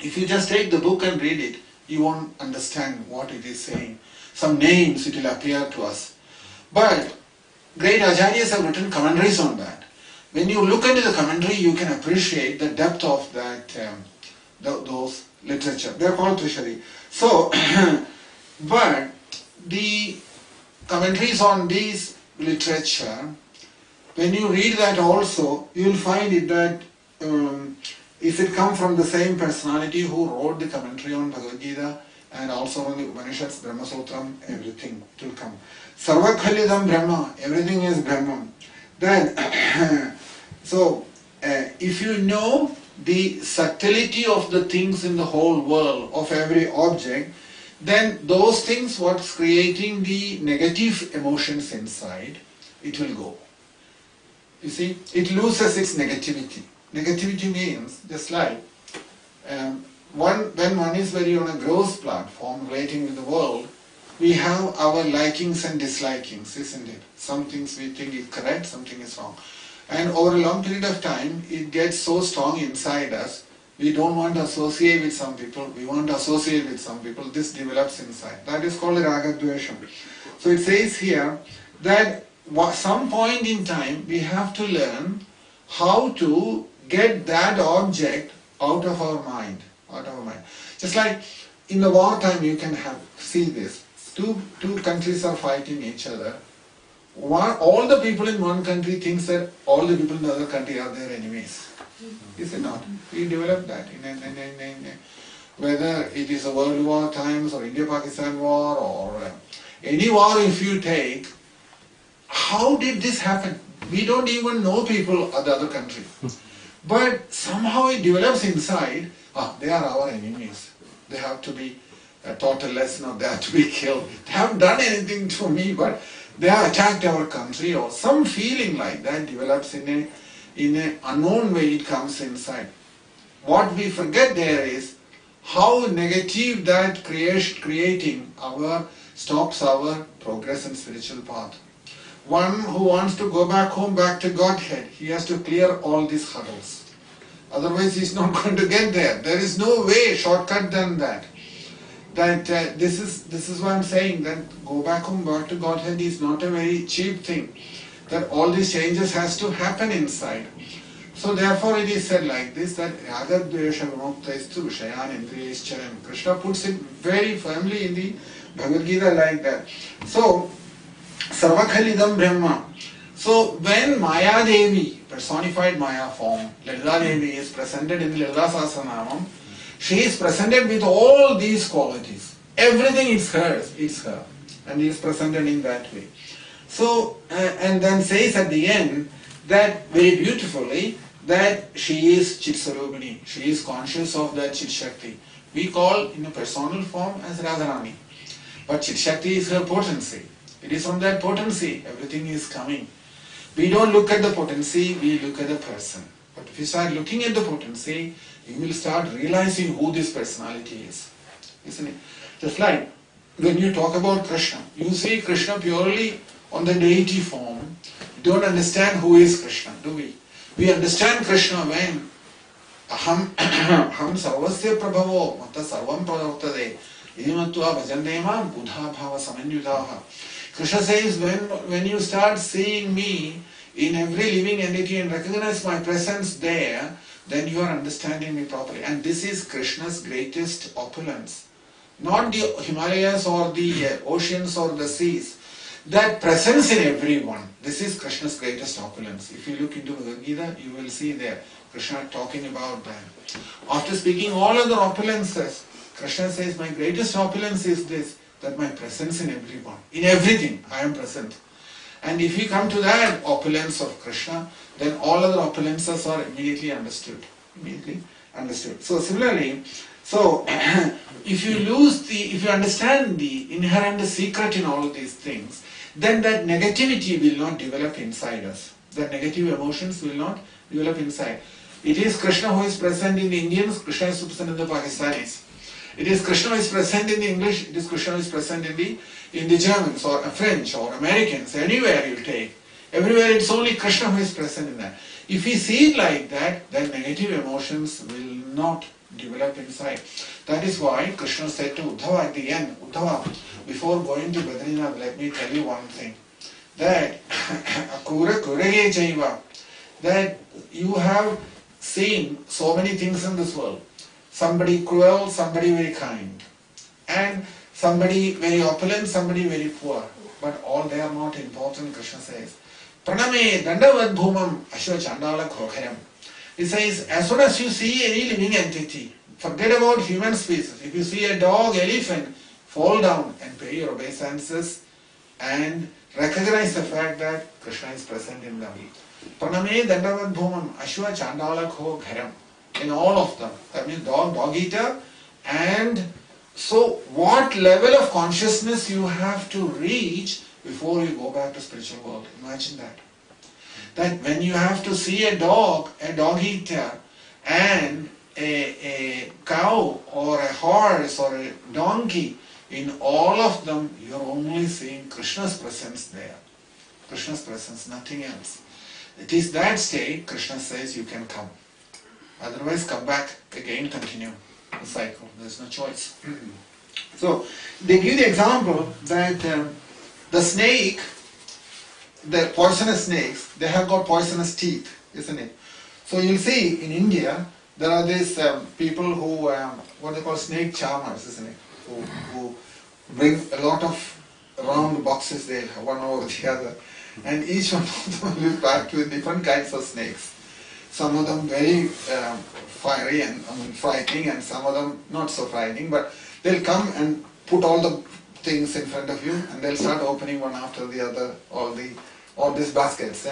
If you just take the book and read it, you won't understand what it is saying. Some names it will appear to us. But great acharyas have written commentaries on that. When you look into the commentary, you can appreciate the depth of that, those literature. They are called Trishadi. So, but the commentaries on these literature, when you read that also, you will find it that if it comes from the same personality who wrote the commentary on Bhagavad Gita and also on the Upanishads, Brahma Sutram, everything, it will come. Sarvakhalidam Brahma, everything is Brahman. Then, so, if you know the subtlety of the things in the whole world, of every object, then those things, what's creating the negative emotions inside, it will go. You see, it loses its negativity. Negativity means, just like, when one is very on a gross platform relating with the world, we have our likings and dislikings, isn't it? Some things we think is correct, something is wrong. And over a long period of time, it gets so strong inside us, we don't want to associate with some people, we want to associate with some people, this develops inside. That is called raga dvesham. So it says here that some point in time, we have to learn how to get that object out of our mind. Just like in the wartime you can see this. Two countries are fighting each other. All the people in one country thinks that all the people in the other country are their enemies. Is it not? We developed that whether it is a World War times or India-Pakistan war or any war if you take, how did this happen? We don't even know people of the other country. But somehow it develops inside, they are our enemies. They have to be a total lesson or they have to be killed. They haven't done anything to me, but they have attacked our country, or some feeling like that develops in an unknown way. It comes inside. What we forget there is how negative that creating stops our progress in spiritual path. One who wants to go back home, back to Godhead, he has to clear all these hurdles. Otherwise, he's not going to get there. There is no way shortcut than that. This is why I'm saying that go back home, back to Godhead is not a very cheap thing. That all these changes has to happen inside. So therefore it is said like this, that Raga Dvesha Vimuktaisthu Vishayan Indriyescharan. Krishna puts it very firmly in the Bhagavad Gita like that. So Sarvakhalidam Brahma. So when Maya Devi, personified Maya form, Lalita Devi is presented in the Lalita Sahasranamam, she is presented with all these qualities. Everything is hers, it's her. And he is presented in that way. So, and then says at the end that very beautifully that she is Chitsarubini. She is conscious of that Chit Shakti. We call in a personal form as Radharani. But Chit Shakti is her potency. It is from that potency everything is coming. We don't look at the potency, we look at the person. But if you start looking at the potency, you will start realizing who this personality is. Isn't it? Just like when you talk about Krishna, you see Krishna purely on the deity form. You don't understand who is Krishna, do we? We understand Krishna when Aham sarvasya prabhavo matta sarvam pravartade idimatva bhajandema buddha bhava samanyudaha. Krishna says, when you start seeing me in every living entity and recognize my presence there, then you are understanding me properly. And this is Krishna's greatest opulence. Not the Himalayas or the oceans or the seas. That presence in everyone. This is Krishna's greatest opulence. If you look into Bhagavad Gita, you will see there Krishna talking about that. After speaking all other opulences, Krishna says, my greatest opulence is this, that my presence in everyone. In everything, I am present. And if you come to that opulence of Krishna, then all other opulences are immediately understood. So similarly, if you understand the inherent secret in all of these things, then that negativity will not develop inside us. That negative emotions will not develop inside. It is Krishna who is present in the Indians, Krishna is present in the Pakistanis. It is Krishna who is present in the English, it is Krishna who is present in the Germans or French or Americans, anywhere you take. Everywhere it's only Krishna who is present in that. If we see it like that, then negative emotions will not develop inside. That is why Krishna said to Uddhava at the end, Uddhava, before going to Badrinath, let me tell you one thing. That Akura Kurage Jaiva, that you have seen so many things in this world. Somebody cruel, somebody very kind. And somebody very opulent, somebody very poor. But all they are not important, Krishna says. Praname dandavad bhumam ashwa chandala khokharam. He says, as soon as you see any living entity, forget about human species. If you see a dog, elephant, fall down and pay your obeisances and recognize the fact that Krishna is present in them. Praname dandavad bhumam ashwa chandala khokharam. In all of them. That means dog, dog eater. And so what level of consciousness you have to reach before you go back to spiritual world. Imagine that. That when you have to see a dog eater, and a cow or a horse or a donkey, in all of them you're only seeing Krishna's presence there. Krishna's presence, nothing else. It is that state Krishna says you can come. Otherwise come back again, continue the cycle. There's no choice. So they give the example that the snake, the poisonous snakes, they have got poisonous teeth, isn't it? So you'll see in India, There are these people who, what they call snake charmers, isn't it? Who bring a lot of round boxes, they have one over the other. And each one of them will be packed with different kinds of snakes. Some of them very fiery and frightening, and some of them not so frightening, but they'll come and put all the things in front of you, and they'll start opening one after the other, all these baskets.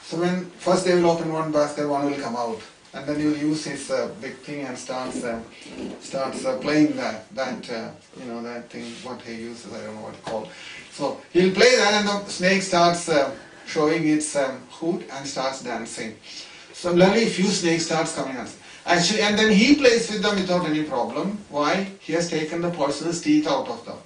So when first they will open one basket, one will come out, and then he will use his big thing and starts playing that thing. What he uses, I don't know what it's called. So he'll play that, and the snake starts showing its hood and starts dancing. Similarly, few snakes starts coming out. Actually, and then he plays with them without any problem. Why? He has taken the poisonous teeth out of them.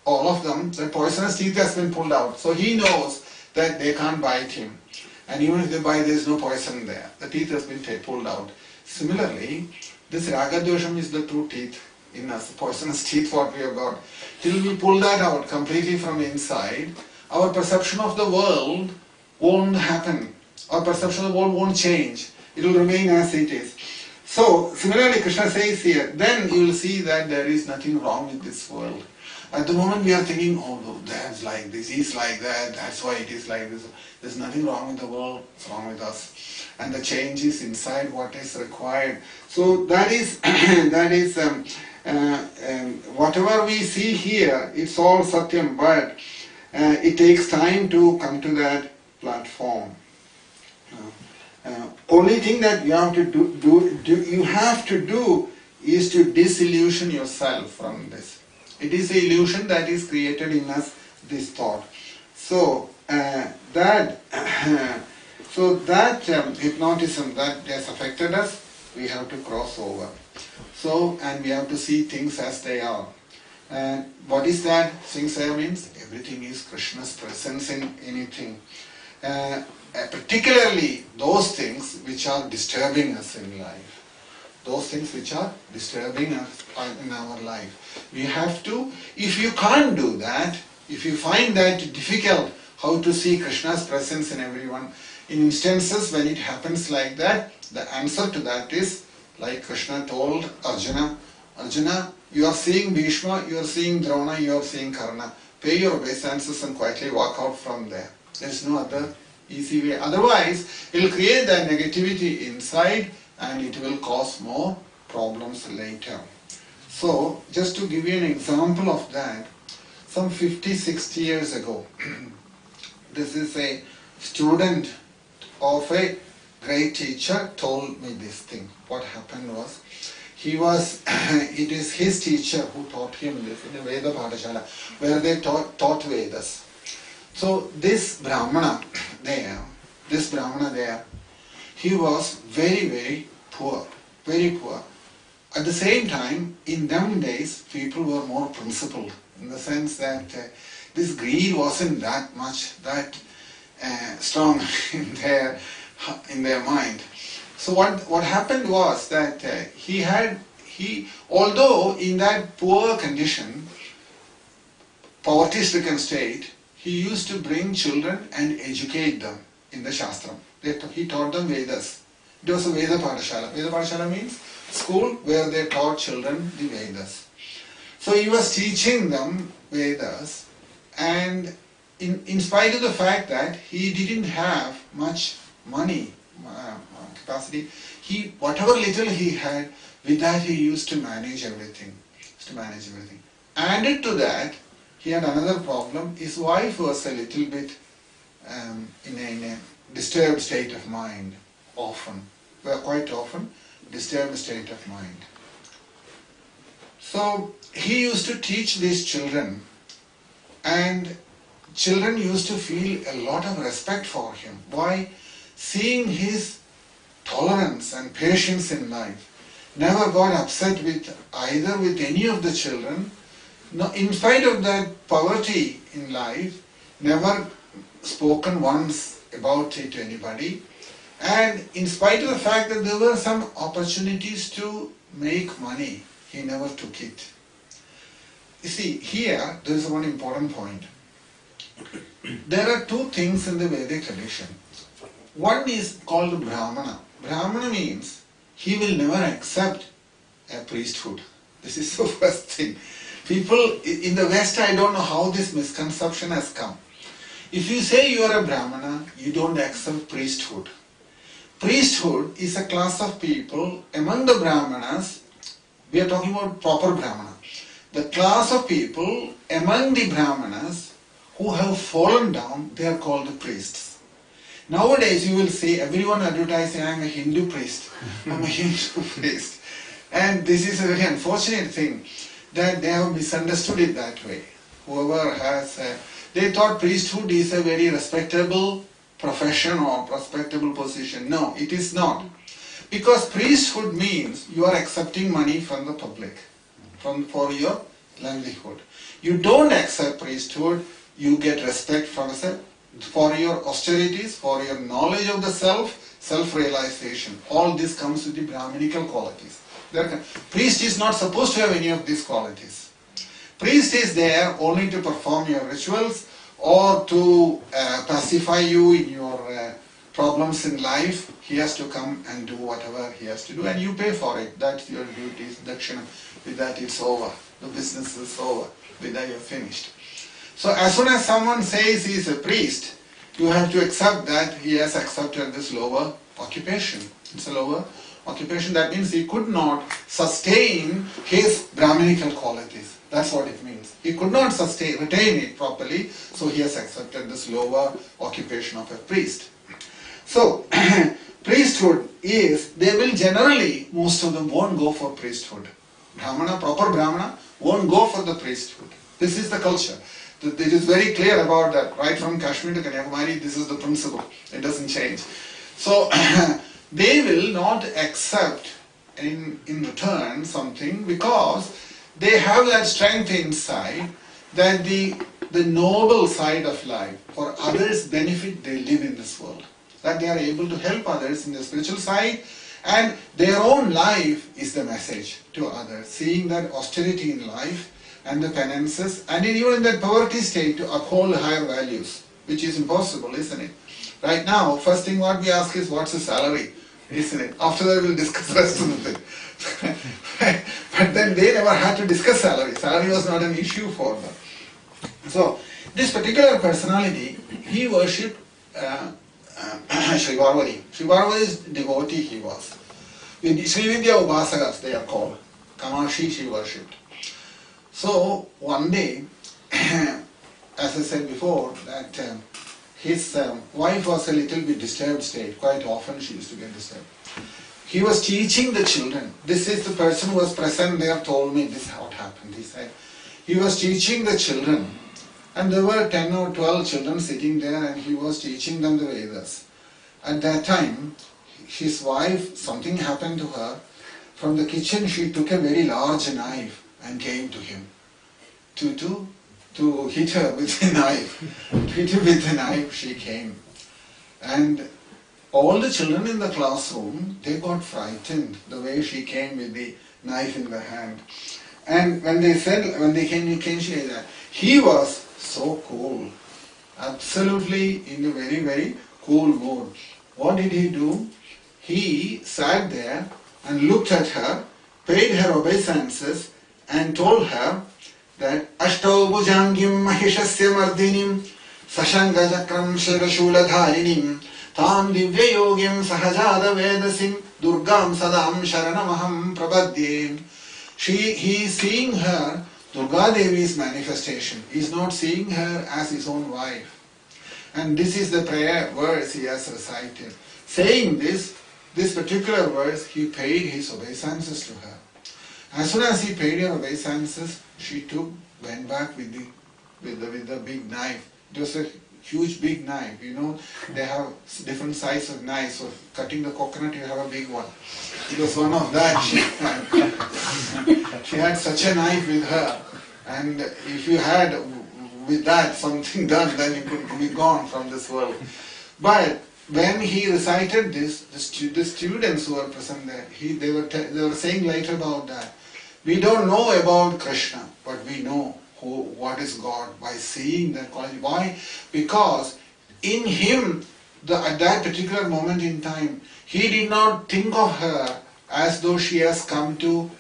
All of them, the poisonous teeth has been pulled out. So he knows that they can't bite him. And even if they bite, there is no poison there. The teeth has been pulled out. Similarly, this Ragadvesham is the true teeth in us, the poisonous teeth what we have got. Till we pull that out completely from inside, our perception of the world won't happen. Our perception of the world won't change. It will remain as it is. So, similarly, Krishna says here, then you will see that there is nothing wrong with this world. At the moment we are thinking, oh, that's like this, he's like that, that's why it is like this. There's nothing wrong with the world, it's wrong with us. And the change is inside what is required. So that is, whatever we see here, it's all Satyam, but it takes time to come to that platform. Only thing that you have to do is to disillusion yourself from this. It is the illusion that is created in us, this thought. So that hypnotism that has affected us, we have to cross over. So, and we have to see things as they are. And what is that? Singsaya means everything is Krishna's presence in anything. Particularly those things which are disturbing us in life. Those things which are disturbing us in our life. We have to, if you can't do that, if you find that difficult, how to see Krishna's presence in everyone, in instances when it happens like that, the answer to that is, like Krishna told Arjuna, Arjuna, you are seeing Bhishma, you are seeing Drona, you are seeing Karna. Pay your obeisances and quietly walk out from there. There is no other easy way. Otherwise, it will create that negativity inside and it will cause more problems later. So, just to give you an example of that, some 50-60 years ago, this is a student of a great teacher told me this thing. What happened was, it is his teacher who taught him this in the Veda Padashala, where they taught Vedas. So this Brahmana there, he was very, very poor, very poor. At the same time, in them days, people were more principled, in the sense that this greed wasn't that much, that strong in their mind. So what happened was that although in that poor condition, poverty-stricken state, he used to bring children and educate them in the Shastram. He taught them Vedas. It was a Veda Padashala. Veda Padashala means school where they taught children the Vedas. So he was teaching them Vedas, and in spite of the fact that he didn't have much money, capacity, whatever little he had, with that he used to manage everything. Added to that, he had another problem. His wife was a little bit in a disturbed state of mind, quite often, disturbed state of mind. So he used to teach these children, and children used to feel a lot of respect for him. Why? Seeing his tolerance and patience in life. Never got upset with any of the children. No, in spite of that poverty in life, never spoken once about it to anybody. And in spite of the fact that there were some opportunities to make money, he never took it. You see, here there is one important point. There are two things in the Vedic tradition. One is called Brahmana. Brahmana means he will never accept a priesthood. This is the first thing. People in the West, I don't know how this misconception has come. If you say you are a Brahmana, you don't accept priesthood. Priesthood is a class of people among the Brahmanas. We are talking about proper Brahmana. The class of people among the Brahmanas who have fallen down, they are called the priests. Nowadays you will see everyone advertising, I am a Hindu priest, I am a Hindu priest. And this is a very unfortunate thing that they have misunderstood it that way. Whoever has, they thought priesthood is a very respectable profession or respectable position. No, it is not. Because priesthood means you are accepting money from the public for your livelihood. You don't accept priesthood, you get respect for your austerities, for your knowledge of the self-realization. All this comes with the Brahminical qualities. Priest is not supposed to have any of these qualities. Priest is there only to perform your rituals or to pacify you in your problems in life. He has to come and do whatever he has to do and you pay for it. That's your duty, dakshina. With that it's over. The business is over. With that you're finished. So as soon as someone says he is a priest, you have to accept that he has accepted this lower occupation. It's a lower occupation. That means he could not sustain his Brahminical qualities. That's what it means. He could not retain it properly, so he has accepted this lower occupation of a priest. So, priesthood is, they will generally, most of them won't go for priesthood. Brahmana, proper Brahmana, won't go for the priesthood. This is the culture. It is very clear about that. Right from Kashmir to Kanyakumari, this is the principle. It doesn't change. So, they will not accept in return something because they have that strength inside that the noble side of life, for others' benefit, they live in this world. That they are able to help others in the spiritual side, and their own life is the message to others, seeing that austerity in life and the penances, and even in that poverty state to uphold higher values, which is impossible, isn't it? Right now, first thing what we ask is, what's the salary? Isn't it? After that we'll discuss the rest of the thing. But then they never had to discuss salary. Salary was not an issue for them. So, this particular personality, he worshipped Sri Parvati. Sri Parvati's devotee he was. Sri Vidya Upasakas they are called. Kamashi she worshipped. So one day, as I said before, that his wife was a little bit disturbed state. Quite often she used to get disturbed. He was teaching the children. This is the person who was present there told me this is what happened. He said, he was teaching the children. And there were 10 or 12 children sitting there and he was teaching them the Vedas. At that time, his wife, something happened to her. From the kitchen she took a very large knife and came to him to hit her with a knife. Hit her with a knife she came. And all the children in the classroom, they got frightened the way she came with the knife in the hand. And when they came, she said, he was so cool, absolutely in a very, very cool mood. What did he do? He sat there and looked at her, paid her obeisances and told her that Ashtau Bhujangim Mahishasya Mardinim Sashanga Jakram Shirashuladharinim Tam Divya Yogim Sahajada Vedasim Durgam Sadam Sharanamaham Prabhadyem. He is seeing her, Durga Devi's manifestation. He is not seeing her as his own wife. And this is the prayer verse he has recited. Saying this particular verse, he paid his obeisances to her. As soon as he paid her obeisances, she went back with the big knife. It was a huge big knife. You know, they have different size of knives. For cutting the coconut, you have a big one. It was one of that she had. She had such a knife with her. And if you had with that something done, then you could be gone from this world. But when he recited this, the students who were present there, they were saying later about that. We don't know about Krishna, but we know what is God by seeing that quality. Why? Because in him, at that particular moment in time, he did not think of her as though she has come to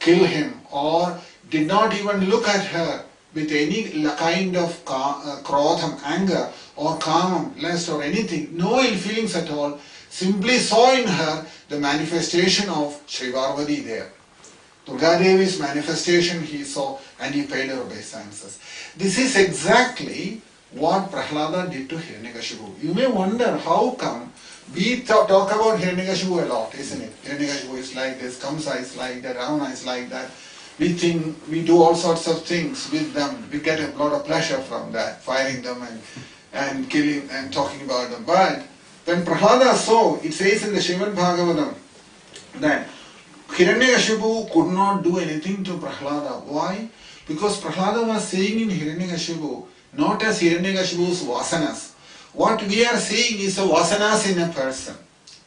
kill him, or did not even look at her with any kind of krodham, anger, or kamam, lust, or anything, no ill feelings at all, simply saw in her the manifestation of Sri Parvati there. Durga Devi's manifestation he saw, and he paid her obeisances. This is exactly what Prahlada did to Hiranyakashipu. You may wonder how come we talk about Hiranyakashipu a lot, isn't it? Hiranyakashipu is like this, Kamsa is like that, Ravana is like that. We think, we do all sorts of things with them. We get a lot of pleasure from that, firing them and killing and talking about them. But when Prahlada saw, it says in the Srimad Bhagavatam that Hiranyakashipu could not do anything to Prahlada. Why? Because Prahlada was seeing in Hiranyakashipu not as Hiranyakashipu's vasanas. What we are seeing is the vasanas in a person,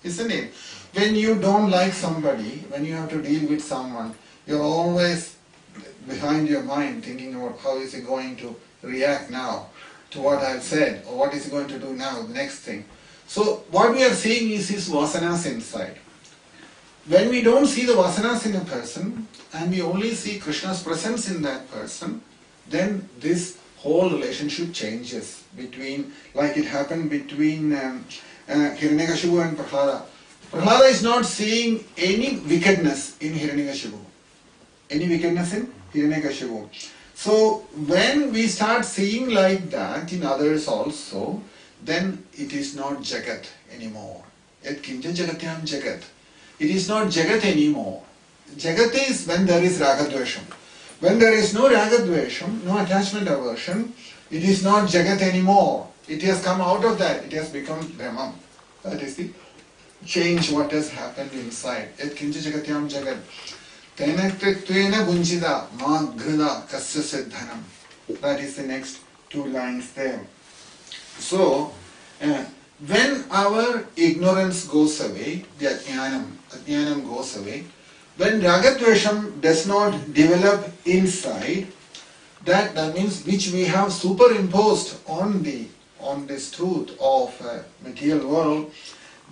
isn't it? When you don't like somebody, when you have to deal with someone, you're always behind your mind thinking about how is he going to react now to what I've said, or what is he going to do now, the next thing. So what we are seeing is his vasanas inside. When we don't see the vasanas in a person, and we only see Krishna's presence in that person, then this whole relationship changes between, like it happened between Hiranyakashipu and Prahlada. Prahlada is not seeing any wickedness in Hiranyakashipu. Any wickedness in Hiranyakashipu. So when we start seeing like that in others also, then it is not Jagat anymore. Yat kinja jagatyam Jagat. It is not Jagat anymore. Jagat is when there is Ragadvesham. When there is no Ragadvesham, no attachment aversion, it is not Jagat anymore. It has come out of that. It has become Brahman. That is the change what has happened inside. Yat kinja jagatyam Jagat. Tenakttvena bunjida ma ghrida kasya siddhanam. That is the next two lines there. So, when our ignorance goes away, the ajnanam goes away, when ragadvesham does not develop inside, that means which we have superimposed on this truth of material world,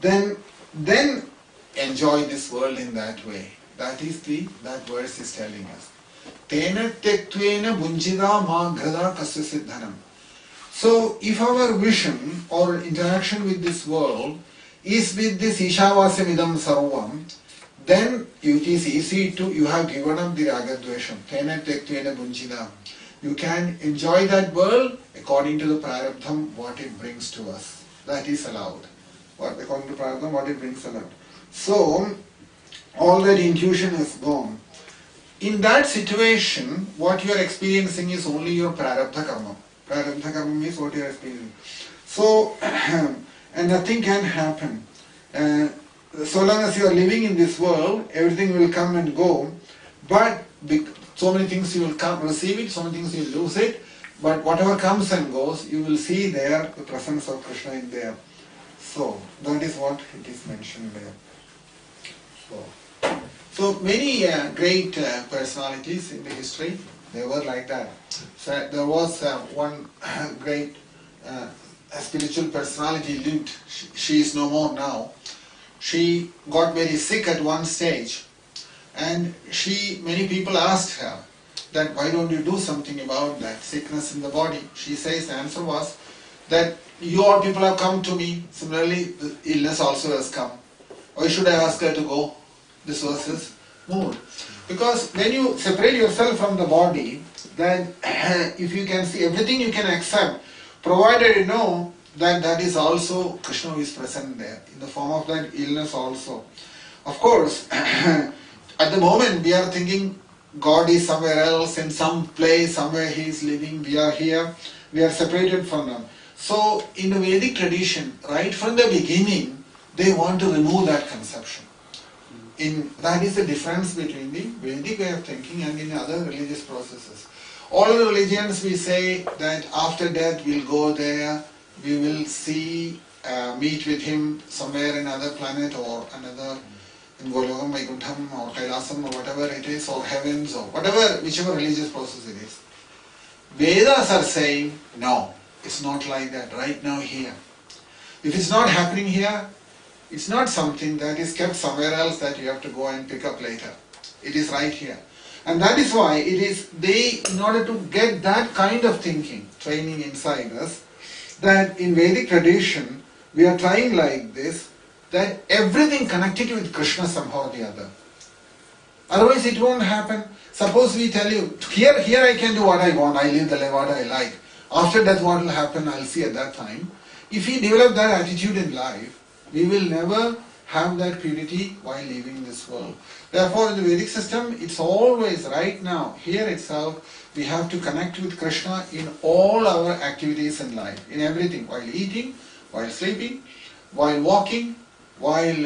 then enjoy this world in that way. That verse is telling us. Tena tektvena bunjida ma ghrada kasya siddhanam. So if our vision or interaction with this world is with this Ishavasya idam sarvam, then it is easy to, you have given up the ragadvesham. Tena tektvena bunjida. You can enjoy that world according to the prarabdham, what it brings to us. That is allowed. According to prarabdham, what it brings allowed. So, all that intuition has gone. In that situation, what you are experiencing is only your prarabdha karma. Prarabdha karma is what you are experiencing. So, and nothing can happen. So long as you are living in this world, everything will come and go. But so many things you will come, receive it, so many things you will lose it. But whatever comes and goes, you will see there the presence of Krishna in there. So, that is what it is mentioned there. So many great personalities in the history, they were like that. So there was one great spiritual personality lived. She is no more now. She got very sick at one stage, and many people asked her that why don't you do something about that sickness in the body. She says the answer was that you all people have come to me. Similarly, the illness also has come. Why should I ask her to go? This verse is moved. Because when you separate yourself from the body, then if you can see everything you can accept, provided you know that that is also Krishna who is present there in the form of that illness also. Of course, at the moment we are thinking God is somewhere else, in some place, somewhere He is living, we are here, we are separated from Him. So in the Vedic tradition, right from the beginning, they want to remove that conception. That is the difference between the Vedic way of thinking and in other religious processes. All the religions we say that after death we'll go there, we will see, meet with Him somewhere in another planet or another, in Golokam, Vaikuntham or Kailasam or whatever it is, or heavens or whatever, whichever religious process it is. Vedas are saying, no, it's not like that, right now here. If it's not happening here, It's not something that is kept somewhere else that you have to go and pick up later. It is right here. And that is why it is in order to get that kind of thinking, training inside us, that in Vedic tradition, we are trying like this, that everything connected with Krishna somehow or the other. Otherwise it won't happen. Suppose we tell you, here I can do what I want, I live the life what I like. After death what will happen, I'll see at that time. If we develop that attitude in life, we will never have that purity while leaving this world. Therefore, in the Vedic system, it's always right now, here itself, we have to connect with Krishna in all our activities in life, in everything, while eating, while sleeping, while walking, while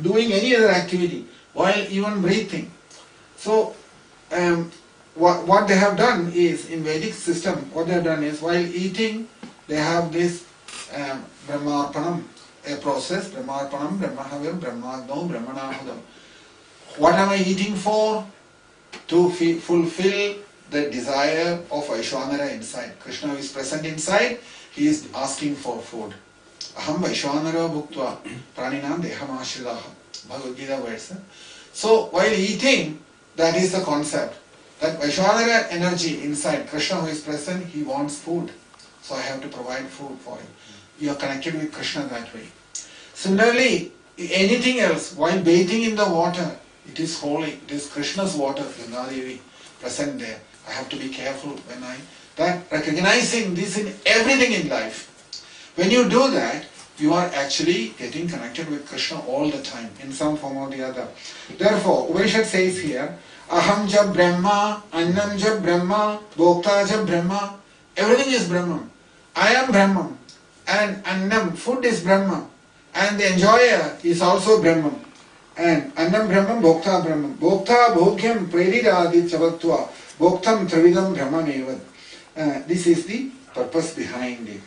doing any other activity, while even breathing. So, what they have done is, in Vedic system, what they have done is, while eating, they have this Brahmarpanam, a process, Brahmarpanam, Brahmahavim, Brahmagno, Brahmanahudam. What am I eating for? To fulfill the desire of Vaishwanara inside. Krishna is present inside, he is asking for food. Aham Vaishwanara bhuktva praninam deham ashridaham. Bhagavad Gita verse. So while eating, that is the concept. That Vaishwanara energy inside, Krishna who is present, he wants food. So I have to provide food for him. You are connected with Krishna that way. Similarly, anything else, while bathing in the water, it is holy, it is Krishna's water, Gangadevi, present there. I have to be careful that recognizing this in everything in life. When you do that, you are actually getting connected with Krishna all the time, in some form or the other. Therefore, Upanishad says here, Aham ja Brahma, Annam ja Brahma, Bhokta ja Brahma, everything is Brahman. I am Brahman. And Annam, food is Brahman. And the enjoyer is also Brahman. And Annam Brahman, Bhokta Brahman. Bhokta Bhogyam Preridadi Chavatva. Bhoktam Travidam Brahmanevad. This is the purpose behind it.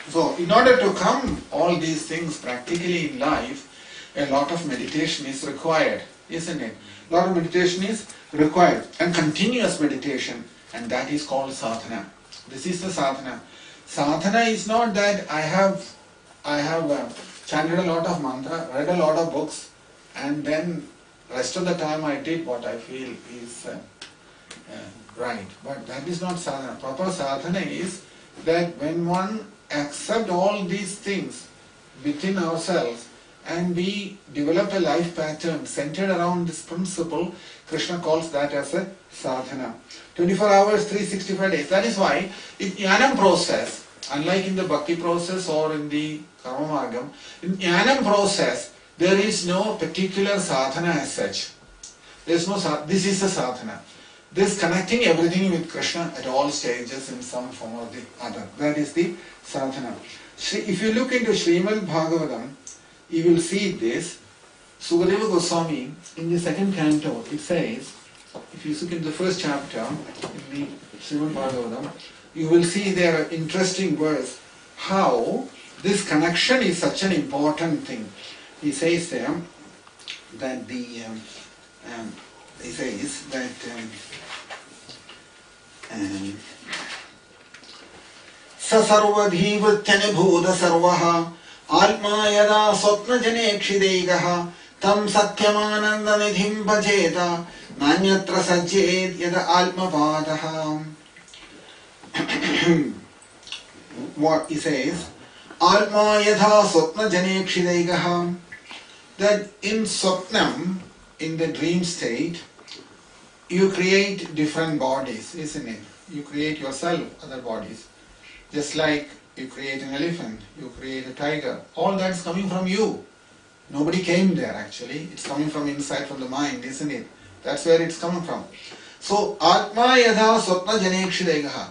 So, in order to come all these things practically in life, a lot of meditation is required, isn't it? A lot of meditation is required, and continuous meditation, and that is called sadhana. This is the sadhana. Sadhana is not that I have chanted a lot of mantra, read a lot of books, and then rest of the time I did what I feel is right. But that is not sadhana. Proper sadhana is that when one accepts all these things within ourselves and we develop a life pattern centered around this principle, Krishna calls that as a sadhana. 24 hours, 365 days. That is why in Jnanam process, unlike in the Bhakti process or in the Karma Margam, in Jnanam process, there is no particular sadhana as such. There is no this is the sadhana. This connecting everything with Krishna at all stages in some form or the other. That is the sadhana. If you look into Srimad Bhagavatam, you will see this. Sukadeva Goswami, in the second canto, it says, if you look in the first chapter, in the Srimad Bhagavatam, you will see there an interesting verse, how this connection is such an important thing. He says there that Sasarvadhivrityane bhuda sarvaha Alma yada swapna jane kshidegaha Tam satyamananda nidhim bhajeta Nanyatra sajjed yada alma padaha. What he says, Alma yada swapna jane kshidegaha, that in swapnam, in the dream state, you create different bodies, isn't it? You create yourself, other bodies. Just like you create an elephant, you create a tiger. All that's coming from you. Nobody came there actually. It's coming from inside, from the mind, isn't it? That's where it's coming from. So, Atma yadha swapna janekshidegaha.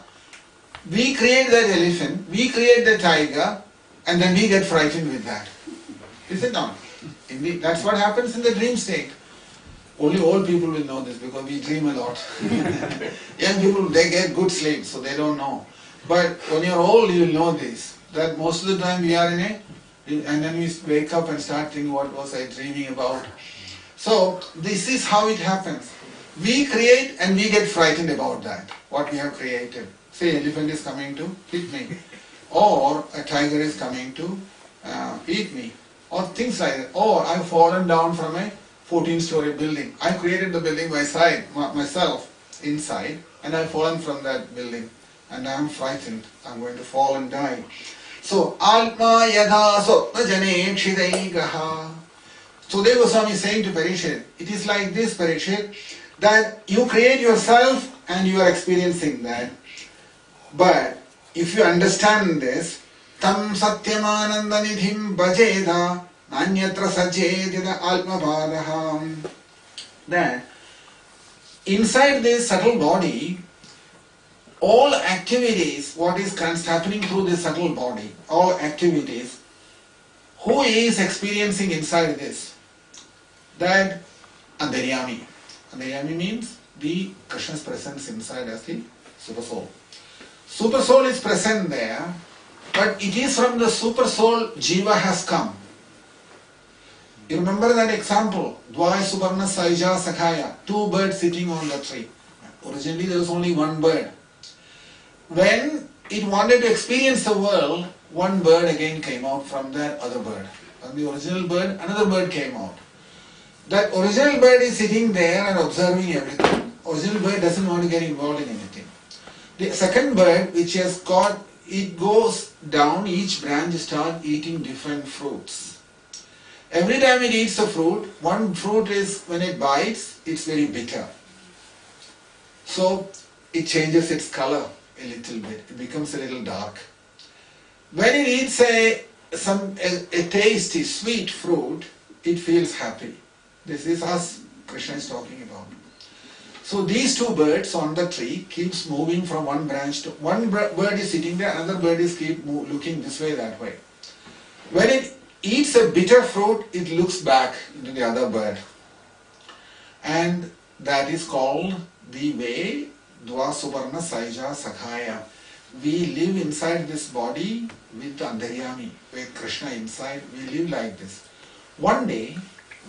We create that elephant, we create the tiger, and then we get frightened with that. Is it not? That's what happens in the dream state. Only old people will know this because we dream a lot. Young people, they get good sleep, so they don't know. But when you're old, you will know this. That most of the time we are in a, and then we wake up and start thinking, what was I dreaming about? So, this is how it happens. We create and we get frightened about that, what we have created. Say, elephant is coming to hit me. or a tiger is coming to eat me, or things like that. Or I've fallen down from a 14-story building. I created the building myself inside, and I've fallen from that building, and I'm frightened. I'm going to fall and die. So, Alma yadha sopna jane kshidaigaha. So Deva Goswami is saying to Parikshit, it is like this, Parikshit, that you create yourself and you are experiencing that. But if you understand this, tam satyamananda nidhim bhajeda nanyatra sajjedida alpavadaha, that inside this subtle body, all activities, what is happening through this subtle body, all activities, who is experiencing inside this? That Antaryami. Antaryami means the Krishna's presence inside as the Super Soul. Super Soul is present there, but it is from the Super Soul Jiva has come. You remember that example? Dvai Subarna Saija Sakhaya, two birds sitting on the tree. Originally there was only one bird. When it wanted to experience the world, one bird again came out from that other bird. From the original bird, another bird came out. That original bird is sitting there and observing everything. Original bird doesn't want to get involved in anything. The second bird, which has got, it goes down, each branch starts eating different fruits. Every time it eats a fruit, one fruit is, when it bites, it's very bitter. So it changes its color a little bit. It becomes a little dark. When it eats a tasty, sweet fruit, it feels happy. This is us Krishna is talking about. So these two birds on the tree keeps moving from one branch to one bird is sitting there, another bird is looking this way, that way. When it eats a bitter fruit, it looks back into the other bird, and that is called the way Dva Subarna Saija Sakhaya. We live inside this body with Antaryami, with Krishna inside. We live like this. One day,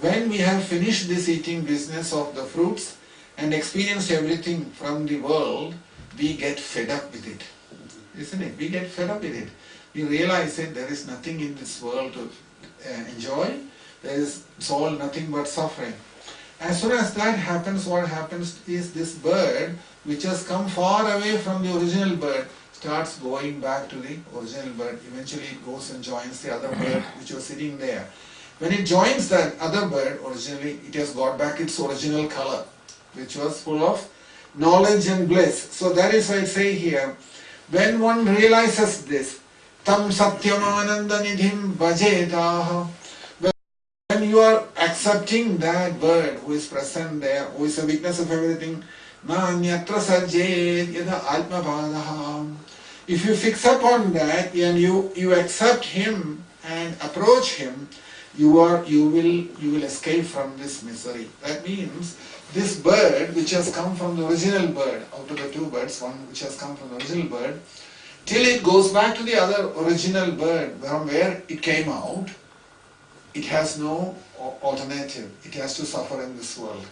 when we have finished this eating business of the fruits and experienced everything from the world, we get fed up with it. Isn't it? We get fed up with it. We realize that there is nothing in this world to enjoy. It's all nothing but suffering. As soon as that happens, what happens is this bird, which has come far away from the original bird, starts going back to the original bird. Eventually it goes and joins the other bird which was sitting there. When it joins that other bird, originally it has got back its original color, which was full of knowledge and bliss. So that is why I say here, when one realizes this, tam satyamananda nidhim bhajetaha, when you are accepting that bird who is present there, who is a witness of everything, nanyatra sajjed yada alpavadaha. If you fix upon that and you accept him and approach him, you will escape from this misery. That means this bird which has come from the original bird, out of the two birds, one which has come from the original bird, till it goes back to the other original bird from where it came out, it has no alternative. It has to suffer in this world.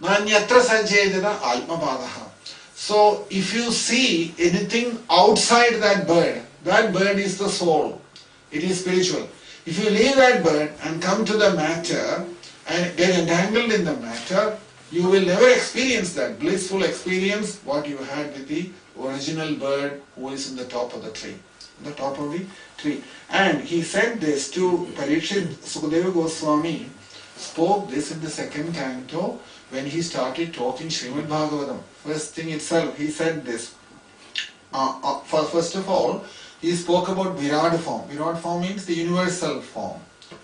Nanyatra sajjedana alpavadaha. So if you see anything outside that bird is the soul. It is spiritual. If you leave that bird and come to the matter and get entangled in the matter, you will never experience that blissful experience what you had with the original bird who is in the top of the tree. The top of the tree. And he said this to Parikshit. Sukadeva Goswami spoke this in the second canto when he started talking Srimad Bhagavatam. First thing itself, he said this. First of all, he spoke about Virat form. Virat form means the universal form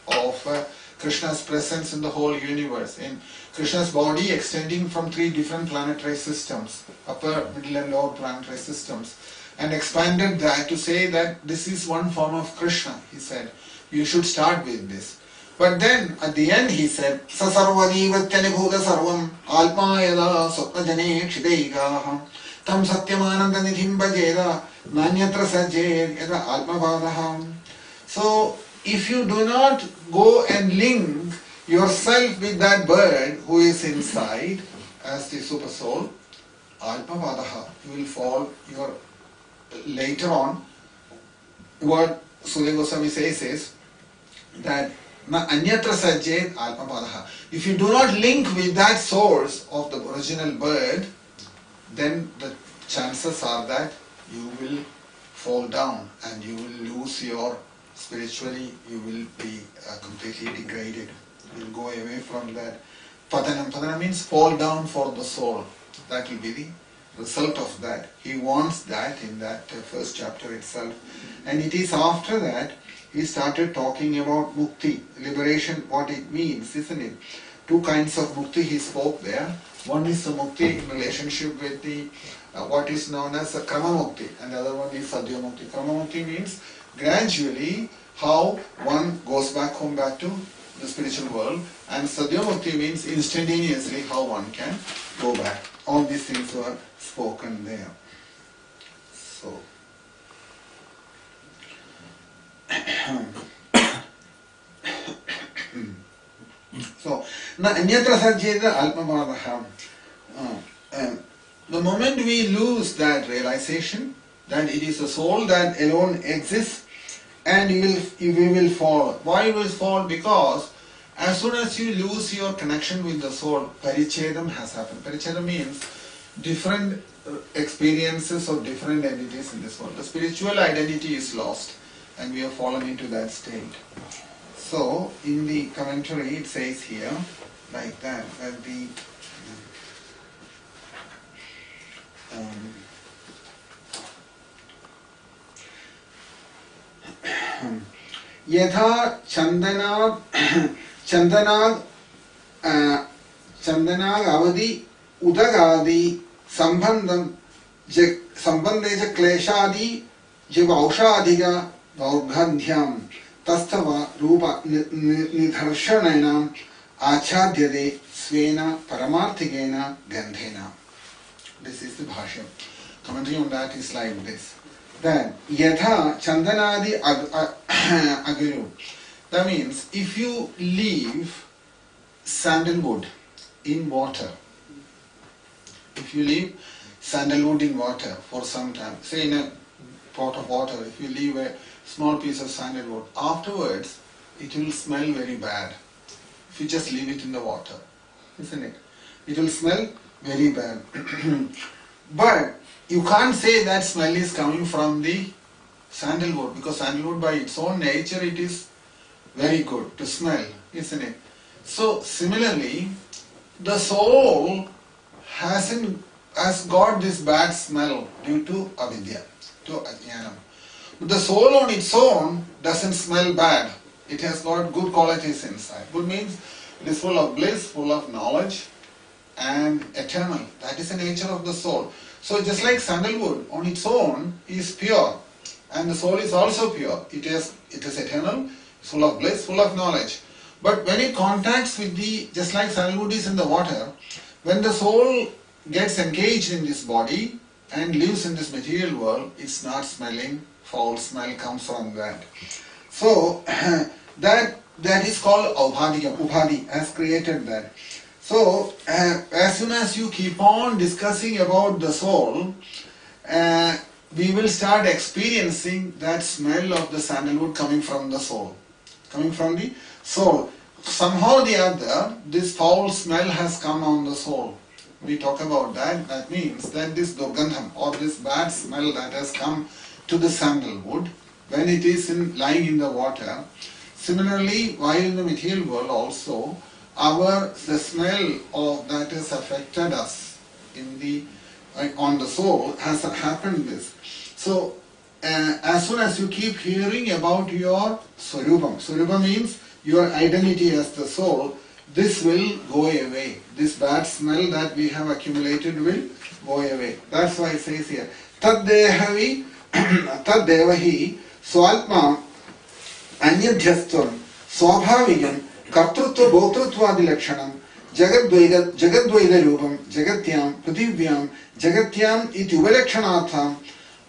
of Krishna's presence in the whole universe. In Krishna's body extending from three different planetary systems, upper, middle and lower planetary systems, and expanded that to say that this is one form of Krishna. He said, you should start with this. But then at the end he said, Sasarvadivatyani bhuta sarvam alpa yada swapnajane kshidaigaha tam satyamananda nidhim bhajeda nanyatra sajjed yada alpavadaha. So if you do not go and link yourself with that bird who is inside as the super soul, alpavadaha, you will fall, later on what Sule Goswami says is that na anyatra sajjed atmapadaha. If you do not link with that source of the original bird, then the chances are that you will fall down and you will lose your spiritually, you will be completely degraded. You will go away from that. Padanam. Padanam means fall down for the soul. That will be the result of that. He wants that in that first chapter itself. And it is after that he started talking about mukti, liberation, what it means, isn't it? Two kinds of mukti he spoke there. One is the mukti in relationship with the what is known as a krama mukti, and the other one is sadhya mukti. Krama mukti means gradually how one goes back home, back to the spiritual world, and sadhya mukti means instantaneously how one can go back. All these things were spoken there. So, na anyatra sajjeda alpamadaha. The moment we lose that realization that it is the soul that alone exists, and we will fall. Why will fall? Because as soon as you lose your connection with the soul, parichedam has happened. Parichedam means different experiences of different entities in this world. The spiritual identity is lost and we have fallen into that state. So, in the commentary it says here, like that the यथा चंदनाग अवधि उदगादि संबंधे च क्लेशादि जब औषाधिक दौर्गन्ध्यम तस्थव रूप निदर्शनेन आच्छाद्यते स्वेन परमार्थिकेन गन्धेन. This is the bhashya. Commentary on that is like this. Then, yatha chandanadi agaru. That means, if you leave sandalwood in water, if you leave sandalwood in water for some time, say in a pot of water, if you leave a small piece of sandalwood, afterwards it will smell very bad. If you just leave it in the water, isn't it? It will smell very bad. But you can't say that smell is coming from the sandalwood, because sandalwood by its own nature it is very good to smell, isn't it? So similarly, the soul has got this bad smell due to avidya, to ajnanam. But the soul on its own doesn't smell bad. It has got good qualities inside. Good means it is full of bliss, full of knowledge, and eternal. That is the nature of the soul. So just like sandalwood on its own is pure, and the soul is also pure. It is eternal, full of bliss, full of knowledge. But when it contacts with just like sandalwood is in the water, when the soul gets engaged in this body and lives in this material world, it's not smelling, foul smell comes from that. So that is called Upadi has created that. So, as soon as you keep on discussing about the soul, we will start experiencing that smell of the sandalwood coming from the soul. Coming from the soul. Somehow or the other, this foul smell has come on the soul. We talk about that. That means that this durgandham or this bad smell that has come to the sandalwood when it is lying in the water. Similarly, while in the material world also, the smell of that has affected us on the soul has happened this. So as soon as you keep hearing about your Swarupam means your identity as the soul, this will go away. This bad smell that we have accumulated will go away. That's why it says here, Taddevahi Swalpam Anyadhyastvam Swabhavigam Kartrutva Bhotrutvaadi Lakshanam Jagadvaida Rupam Jagatyam Prithivyam Jagatyam iti Uvalakshanatham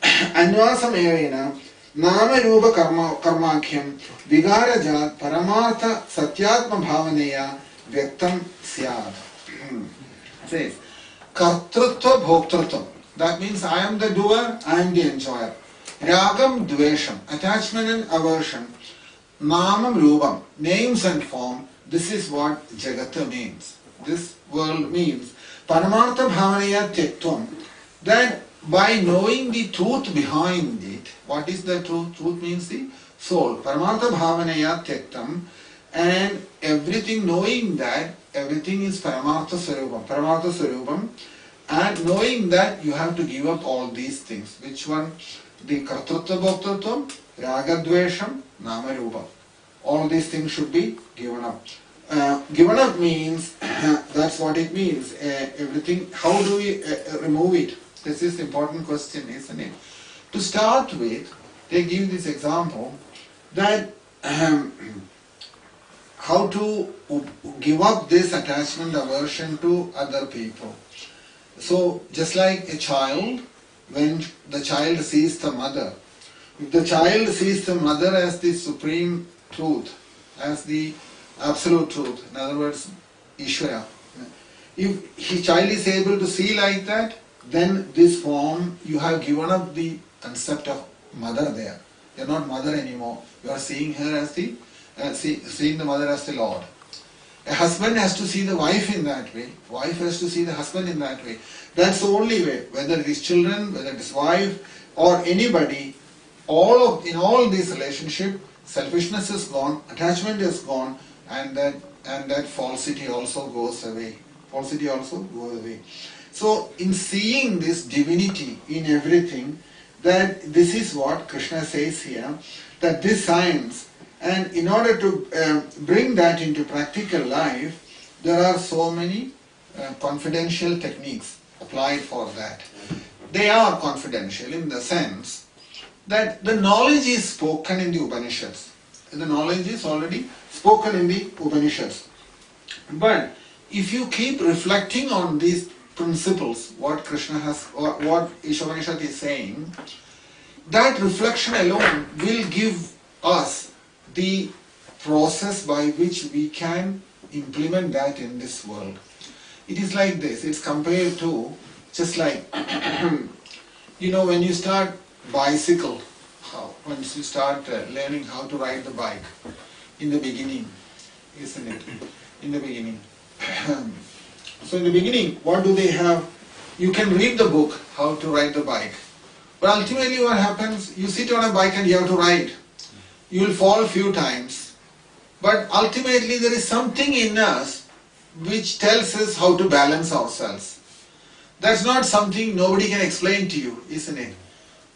Anvasam Evena Nama Rupa Karmakhyam Vigarajat Paramartha Satyatma Bhavaneya Vyaktam Syad. Says Kartrutva Bhoktrutva. That means I am the doer, I am the enjoyer. Ragam, Dvesham, attachment and aversion, Namam, Rupam, names and form. This is what Jagata means. This world means. Paramartha Bhavanaya Tektvam, that by knowing the truth behind it, what is the truth? Truth means the soul. Paramartha Bhavanaya Tektam, and everything, knowing that everything is Paramartha Swarupam, and knowing that you have to give up all these things. Which one? The Kartrutva Bhoktrutvam, Raga Dvesham, Nama Rupa. All these things should be given up. Given up means, that's what it means. Everything, how do we remove it? This is the important question, isn't it? To start with, they give this example that how to give up this attachment, aversion to other people. So, just like a child, when the child sees the mother, if the child sees the mother as the supreme truth, as the absolute truth, in other words, Ishvara, if his child is able to see like that, then this form, you have given up the concept of mother there. You are not mother anymore. You are seeing her as the, seeing the mother as the Lord. A husband has to see the wife in that way. Wife has to see the husband in that way. That's the only way. Whether it is children, whether it is wife, or anybody, in all this relationship, selfishness is gone, attachment is gone, and that falsity also goes away. Falsity also goes away. So, in seeing this divinity in everything, that this is what Krishna says here, that this science, and in order to bring that into practical life, there are so many confidential techniques applied for that. They are confidential in the sense that the knowledge is spoken in the Upanishads. The knowledge is already spoken in the Upanishads. But if you keep reflecting on these principles, what Krishna has, or what Ishopanishad is saying, that reflection alone will give us the process by which we can implement that in this world. It is like this, it's compared to just like, when you start bicycle, once you start learning how to ride the bike, in the beginning, isn't it? In the beginning. So in the beginning, what do they have? You can read the book, how to ride the bike. But ultimately what happens, you sit on a bike and you have to ride. You will fall a few times. But ultimately there is something in us which tells us how to balance ourselves. That's not something nobody can explain to you, isn't it?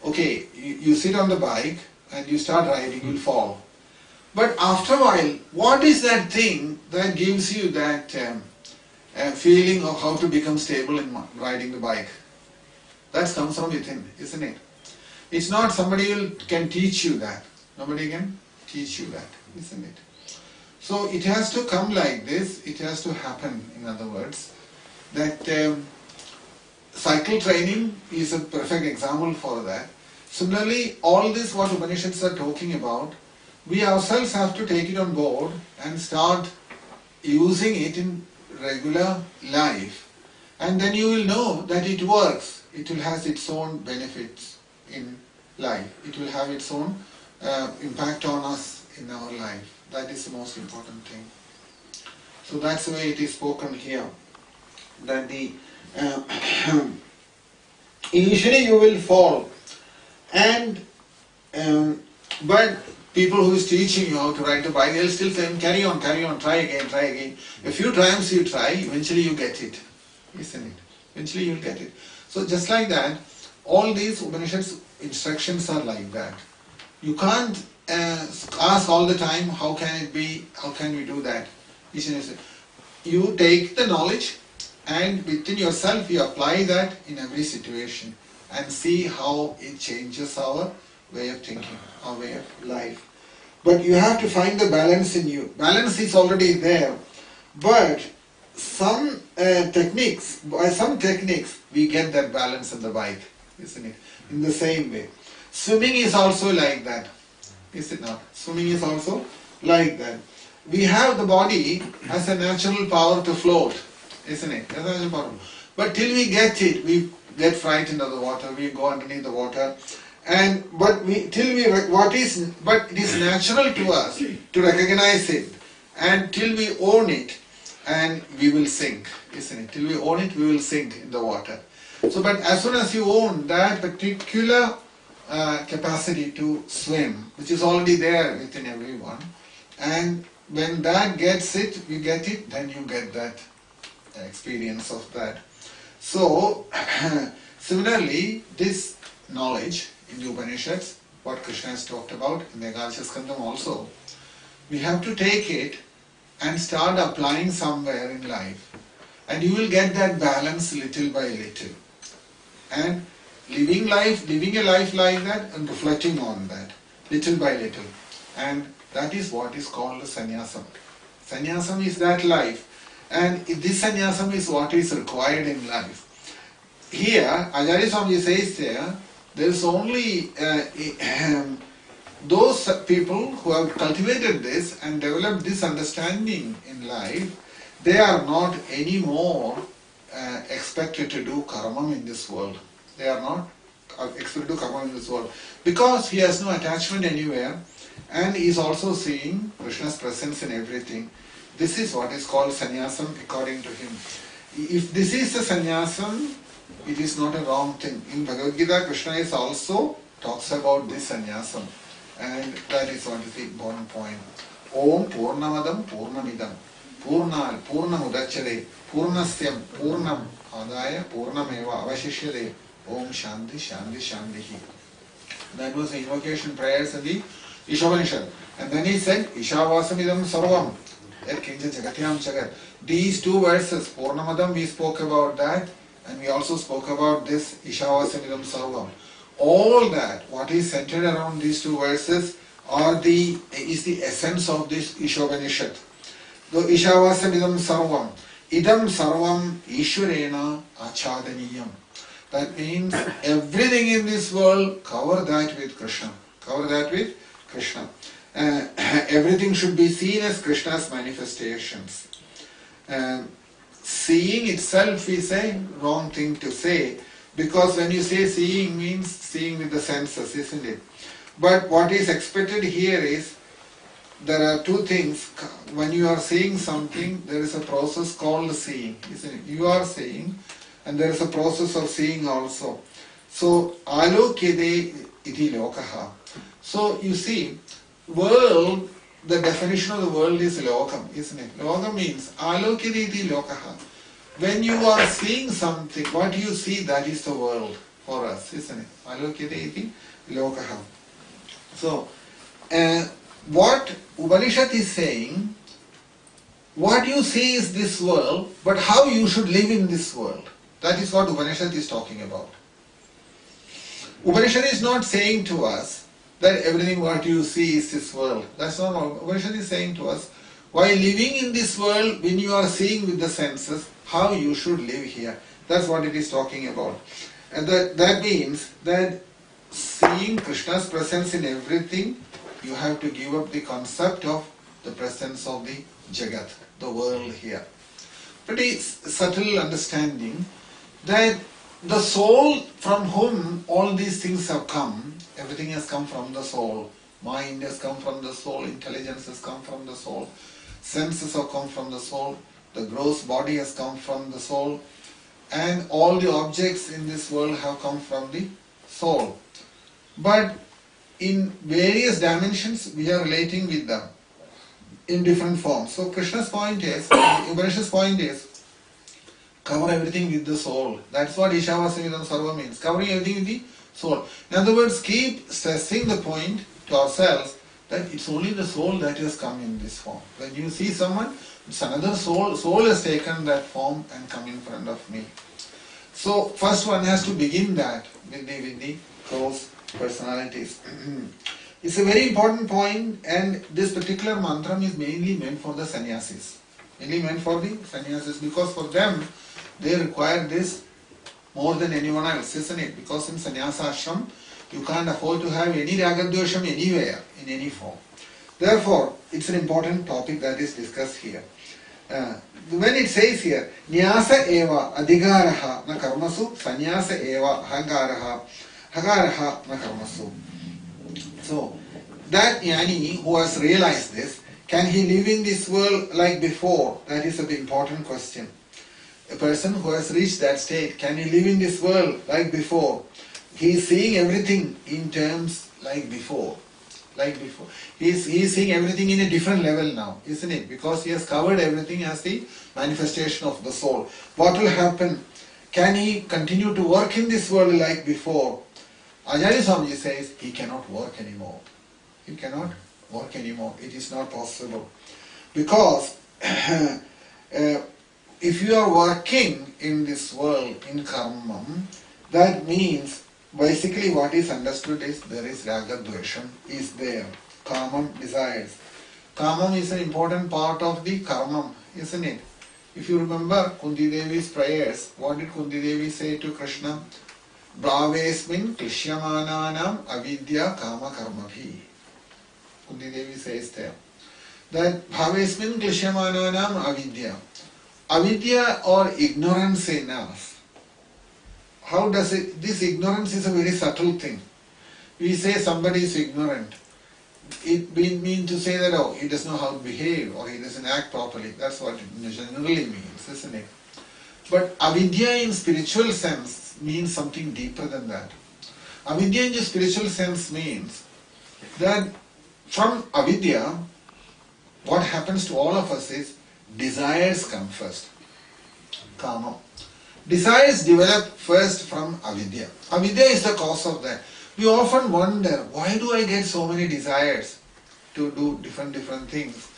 Okay, you sit on the bike and you start riding, you'll fall. But after a while, what is that thing that gives you that feeling of how to become stable in riding the bike? That comes from within, isn't it? It's not somebody who can teach you that. Nobody can teach you that, isn't it? So it has to come like this, it has to happen, in other words, that cycle training is a perfect example for that. Similarly, all this what Upanishads are talking about, we ourselves have to take it on board and start using it in regular life. And then you will know that it works. It will have its own benefits in life. It will have its own impact on us in our life. That is the most important thing. So that's the way it is spoken here. That the initially you will fall, and but people who is teaching you how to ride the bike, they'll still say, carry on, try again. A few times you try, eventually you get it, isn't it? Eventually you'll get it. So just like that, all these Upanishads instructions are like that. You can't ask all the time, how can it be, how can we do that? You take the knowledge and within yourself you apply that in every situation and see how it changes our way of thinking, our way of life. But you have to find the balance in you. Balance is already there, but some techniques, by some techniques we get that balance in the bike, isn't it? In the same way. Swimming is also like that, is it not? Swimming is also like that. We have the body as a natural power to float, isn't it? As a natural power. But till we get it, we get frightened of the water, we go underneath the water, But it is natural to us to recognize it, and till we own it, and we will sink, isn't it? Till we own it, we will sink in the water. So, but as soon as you own that particular capacity to swim, which is already there within everyone, and when that you get it, then you get that experience of that. So, similarly, this knowledge in the Upanishads, what Krishna has talked about in the Ekadasha Skandam also, we have to take it and start applying somewhere in life, and you will get that balance little by little. And living a life like that and reflecting on that little by little, and that is what is called sannyasam. Sannyasam is that life, and this sannyasam is what is required in life. Here, Acharya Swami says there is only those people who have cultivated this and developed this understanding in life, they are not anymore expected to do karma in this world. They are not expected to do karma in this world because he has no attachment anywhere, and he is also seeing Krishna's presence in everything. This is what is called sannyasam according to him. If this is a sannyasam, it is not a wrong thing. In Bhagavad Gita, Krishna is also talks about this sannyasam, and that is what is the important point. Om Purnamadam Purnamidam Purnal Purnamudachade Purnasyam Purnam Adaya Purnameva Avashishyade Om Shanti Shanti Shantihi. That was the invocation prayers in the Ishopanishad. And then he said, Ishavasamidam Sarvam. These two verses, Purnamadam, we spoke about that, and we also spoke about this Ishavasamidam Sarvam. All that, what is centered around these two verses, is the essence of this Ishopanishad. The Ishavasamidam Sarvam. Idam Sarvam Ishwarena Achadaniyam. That means everything in this world, cover that with Krishna. Cover that with Krishna. Everything should be seen as Krishna's manifestations. Seeing itself is a wrong thing to say, because when you say seeing means seeing with the senses, isn't it? But what is expected here is, there are two things. When you are seeing something, there is a process called seeing, isn't it? You are seeing, and there is a process of seeing also. So, alokyade iti lokaha. So, you see, world, the definition of the world is lokam, isn't it? Lokam means alokyade iti lokaha. When you are seeing something, what you see, that is the world for us, isn't it? Alokyade iti lokaha. So, what Upanishad is saying, what you see is this world, but how you should live in this world. That is what Upanishad is talking about. Upanishad is not saying to us that everything what you see is this world. That's not what Upanishad is saying to us. While living in this world, when you are seeing with the senses, how you should live here. That's what it is talking about. And that means that seeing Krishna's presence in everything, you have to give up the concept of the presence of the Jagat, the world here. Pretty subtle understanding that the soul from whom all these things have come, everything has come from the soul. Mind has come from the soul, intelligence has come from the soul, senses have come from the soul, the gross body has come from the soul, and all the objects in this world have come from the soul. But in various dimensions, we are relating with them in different forms. So Krishna's point is, Upanishad's point is, cover everything with the soul. That's what Ishavasamidam Sarva means, covering everything with the soul. In other words, keep stressing the point to ourselves that it's only the soul that has come in this form. When you see someone, it's another soul. Soul has taken that form and come in front of me. So first one has to begin that with the close personalities. It's a very important point, and this particular mantra is mainly meant for the sannyasis. Mainly meant for the sannyasis, because for them, they require this more than anyone else, isn't it? Because in sannyasa ashram, you can't afford to have any ragadvesham anywhere, in any form. Therefore, it's an important topic that is discussed here. When it says here, Nyasa eva adhigaraha na karmasu sannyasa eva ahangaraha. Hagaraha na karmasu. So, that jnani who has realized this, can he live in this world like before? That is an important question. A person who has reached that state, can he live in this world like before? He is seeing everything in terms like before. Like before. He is seeing everything in a different level now, isn't it? Because he has covered everything as the manifestation of the soul. What will happen? Can he continue to work in this world like before? Ajahn Swamiji says he cannot work anymore. He cannot work anymore. It is not possible. Because if you are working in this world, in karma, that means basically what is understood is there is raga dvesham is there. Kamam, desires. Kamam is an important part of the karma, isn't it? If you remember Kunti Devi's prayers, what did Kunti Devi say to Krishna? Bhavesmin klishyamananam avidya kama karmabhi. Kunti Devi says there that Bhavesmin klishyamananam avidya. Avidya or ignorance in us. How does it, this ignorance is a very subtle thing. We say somebody is ignorant. It means to say that, oh, he doesn't know how to behave or he doesn't act properly. That's what it generally means, isn't it? But avidya in spiritual sense means something deeper than that. Avidya in the spiritual sense means that from avidya, what happens to all of us is desires come first. Kama. Desires develop first from avidya. Avidya is the cause of that. We often wonder, why do I get so many desires to do different things?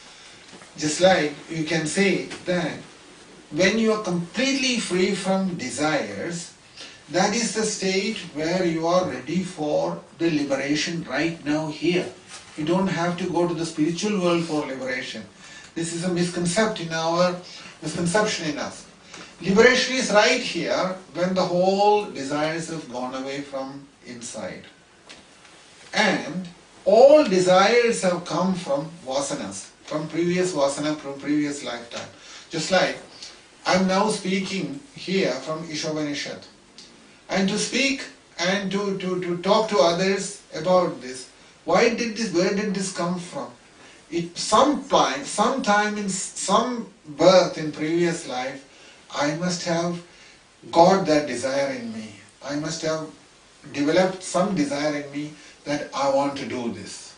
Just like you can say that when you are completely free from desires, that is the state where you are ready for the liberation right now here. You don't have to go to the spiritual world for liberation. This is a misconception in us. Liberation is right here when the whole desires have gone away from inside. And all desires have come from vasanas, from previous vasana, from previous lifetime. Just like I'm now speaking here from Ishopanishad. And to speak and to talk to others about this, where did this come from? Sometime in some birth in previous life, I must have got that desire in me. I must have developed some desire in me that I want to do this.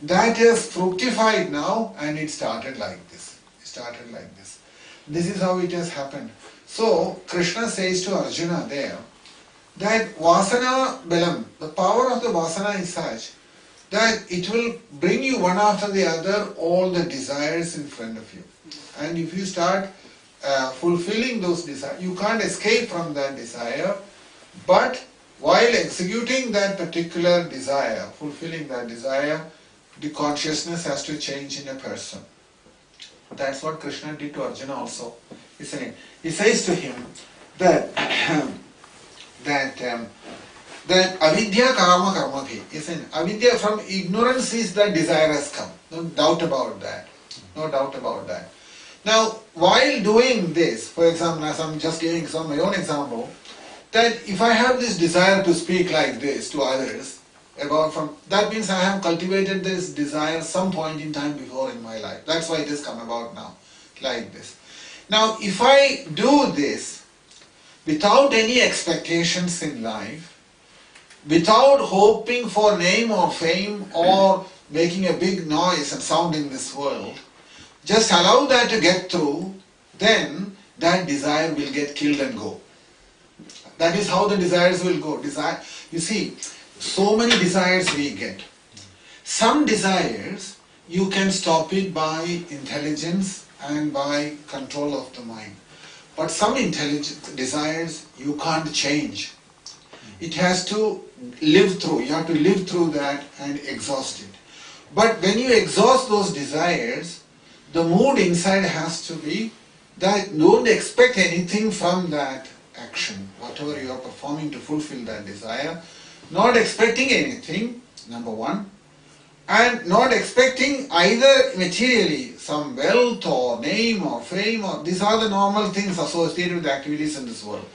That has fructified now and it started like this. This is how it has happened. So Krishna says to Arjuna there that vasana belam, the power of the vasana is such that it will bring you one after the other all the desires in front of you. And if you start fulfilling those desires, you can't escape from that desire, but while executing that particular desire, fulfilling that desire, the consciousness has to change in a person. That's what Krishna did to Arjuna also, isn't it? He says to him that that avidya karma karmabhi, isn't it? Avidya, from ignorance is that desire has come. No doubt about that. Now, while doing this, for example, as I'm just giving my own example, that if I have this desire to speak like this to others, that means I have cultivated this desire some point in time before in my life. That's why it has come about now, like this. Now, if I do this without any expectations in life, without hoping for name or fame or making a big noise and sound in this world, just allow that to get through, then that desire will get killed and go. That is how the desires will go. You see, so many desires we get. Some desires, you can stop it by intelligence and by control of the mind. But some desires, you can't change. It has to live through. You have to live through that and exhaust it. But when you exhaust those desires, the mood inside has to be that don't expect anything from that action, whatever you are performing to fulfill that desire. Not expecting anything, number one, and not expecting either materially some wealth or name or fame, or these are the normal things associated with activities in this world.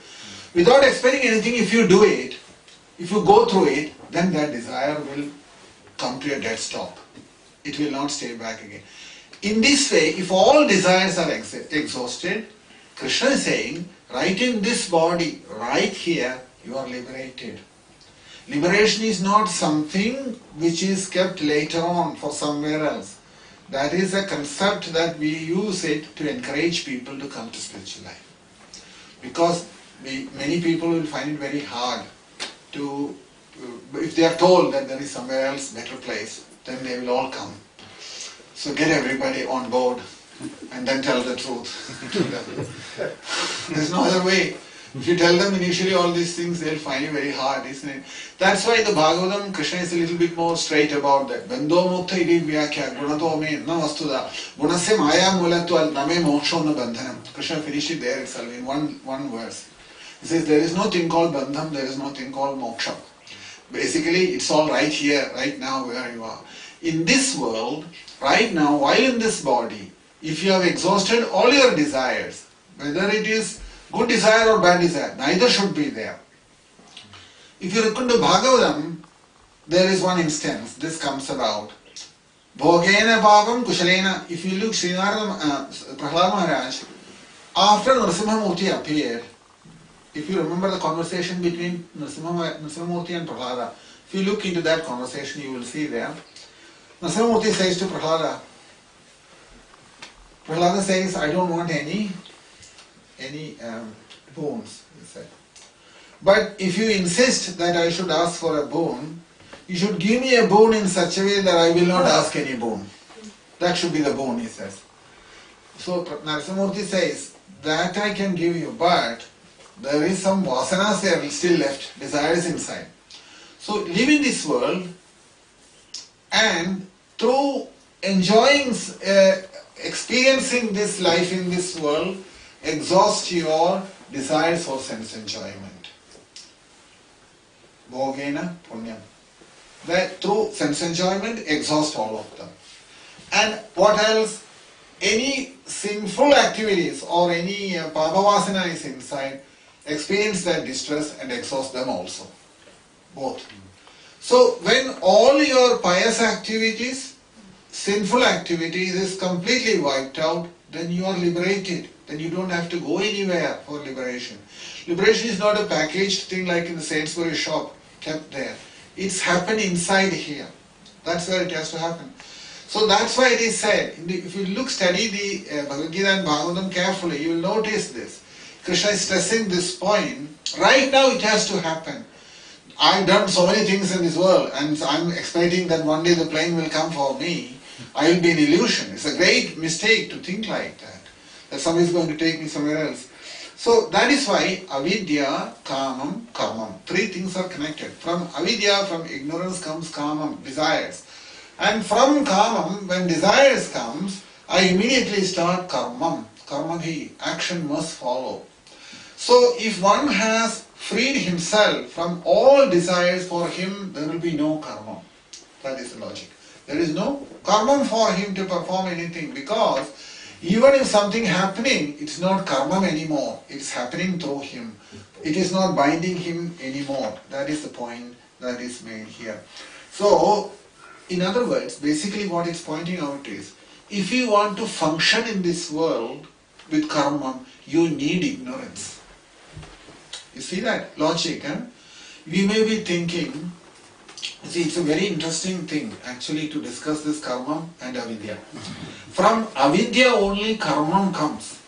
Without expecting anything, if you do it, If you go through it, then that desire will come to a dead stop. It will not stay back again. In this way, if all desires are exhausted, Krishna is saying, right in this body, right here, you are liberated. Liberation is not something which is kept later on for somewhere else. That is a concept that we use it to encourage people to come to spiritual life. Because many people will find it very hard to, if they are told that there is somewhere else better place, then they will all come. So get everybody on board and then tell the truth to them. There's no other way. If you tell them initially all these things, they'll find it very hard, isn't it? That's why the Bhagavatam, Krishna is a little bit more straight about that. Bandho mukta iti vyakya gunato me na vastuda gunasya maya mulatva name moksho na bandhanam. Krishna finished it there itself in one verse. He says there is no thing called bandham, there is no thing called moksha. Basically, it's all right here, right now where you are. In this world, right now, while in this body, if you have exhausted all your desires, whether it is good desire or bad desire, neither should be there. If you look into Bhagavatam, there is one instance, this comes about. Bhogena Bhavam Kushalena, if you look Srinarada Prahlad Maharaj, after Narasimhamurti appeared, if you remember the conversation between Narasimhamurti and Prahlada, if you look into that conversation, you will see there. Narasimhamurti says to Prahlada, Prahlada says, I don't want any boons, he said. But if you insist that I should ask for a boon, you should give me a boon in such a way that I will not ask any boon. That should be the boon, he says. So Narasimhamurti says, that I can give you, but there is some vasanas there still left, desires inside. So live in this world and through enjoying, experiencing this life in this world, exhaust your desires for sense enjoyment. Bhogena punyam. That through sense enjoyment, exhaust all of them. And what else? Any sinful activities or any pabhavasana is inside, experience that distress and exhaust them also. Both. So when all your pious activities, sinful activities is completely wiped out, then you are liberated. Then you don't have to go anywhere for liberation. Liberation is not a packaged thing like in the Sainsbury shop, kept there. It's happened inside here. That's where it has to happen. So that's why it is said, if you study the Bhagavad Gita and Bhagavatam carefully, you will notice this. Krishna is stressing this point. Right now it has to happen. I've done so many things in this world and I'm expecting that one day the plane will come for me. I will be an illusion. It's a great mistake to think like that somebody is going to take me somewhere else. So that is why avidya, kamam, karmam. Three things are connected. From avidya, from ignorance comes kamam, desires. And from kamam, when desires comes, I immediately start karmam. Karmabhi, action must follow. So if one has freed himself from all desires, for him there will be no karma. That is the logic. There is no karma for him to perform anything, because even if something happening, it's not karma anymore. It's happening through him. It is not binding him anymore. That is the point that is made here. So, in other words, basically what it's pointing out is, if you want to function in this world with karma, you need ignorance. You see that logic? We may be thinking, see, it's a very interesting thing actually to discuss this karma and avidya. From avidya only karma comes.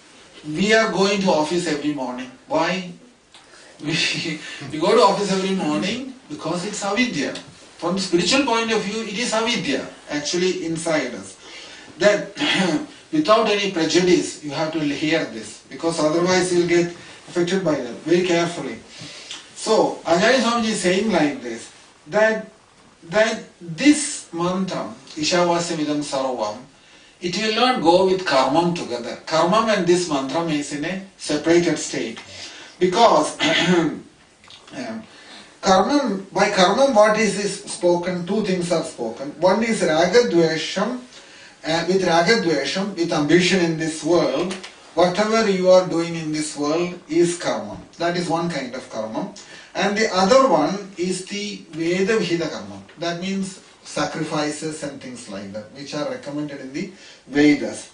We are going to office every morning. Why? We go to office every morning because it's avidya. From spiritual point of view, it is avidya actually inside us. That without any prejudice, you have to hear this, because otherwise you'll get affected by them. Very carefully. So, Acharya Swamiji is saying like this, that this mantra, Ishavasya Sarvam, it will not go with karmam together. Karmam and this mantra is in a separated state. Because karmam, by karmam what is spoken? Two things are spoken. One is ragadvesham, with ambition in this world. Whatever you are doing in this world is karma. That is one kind of karma. And the other one is the Veda Vihita Karma. That means sacrifices and things like that, which are recommended in the Vedas.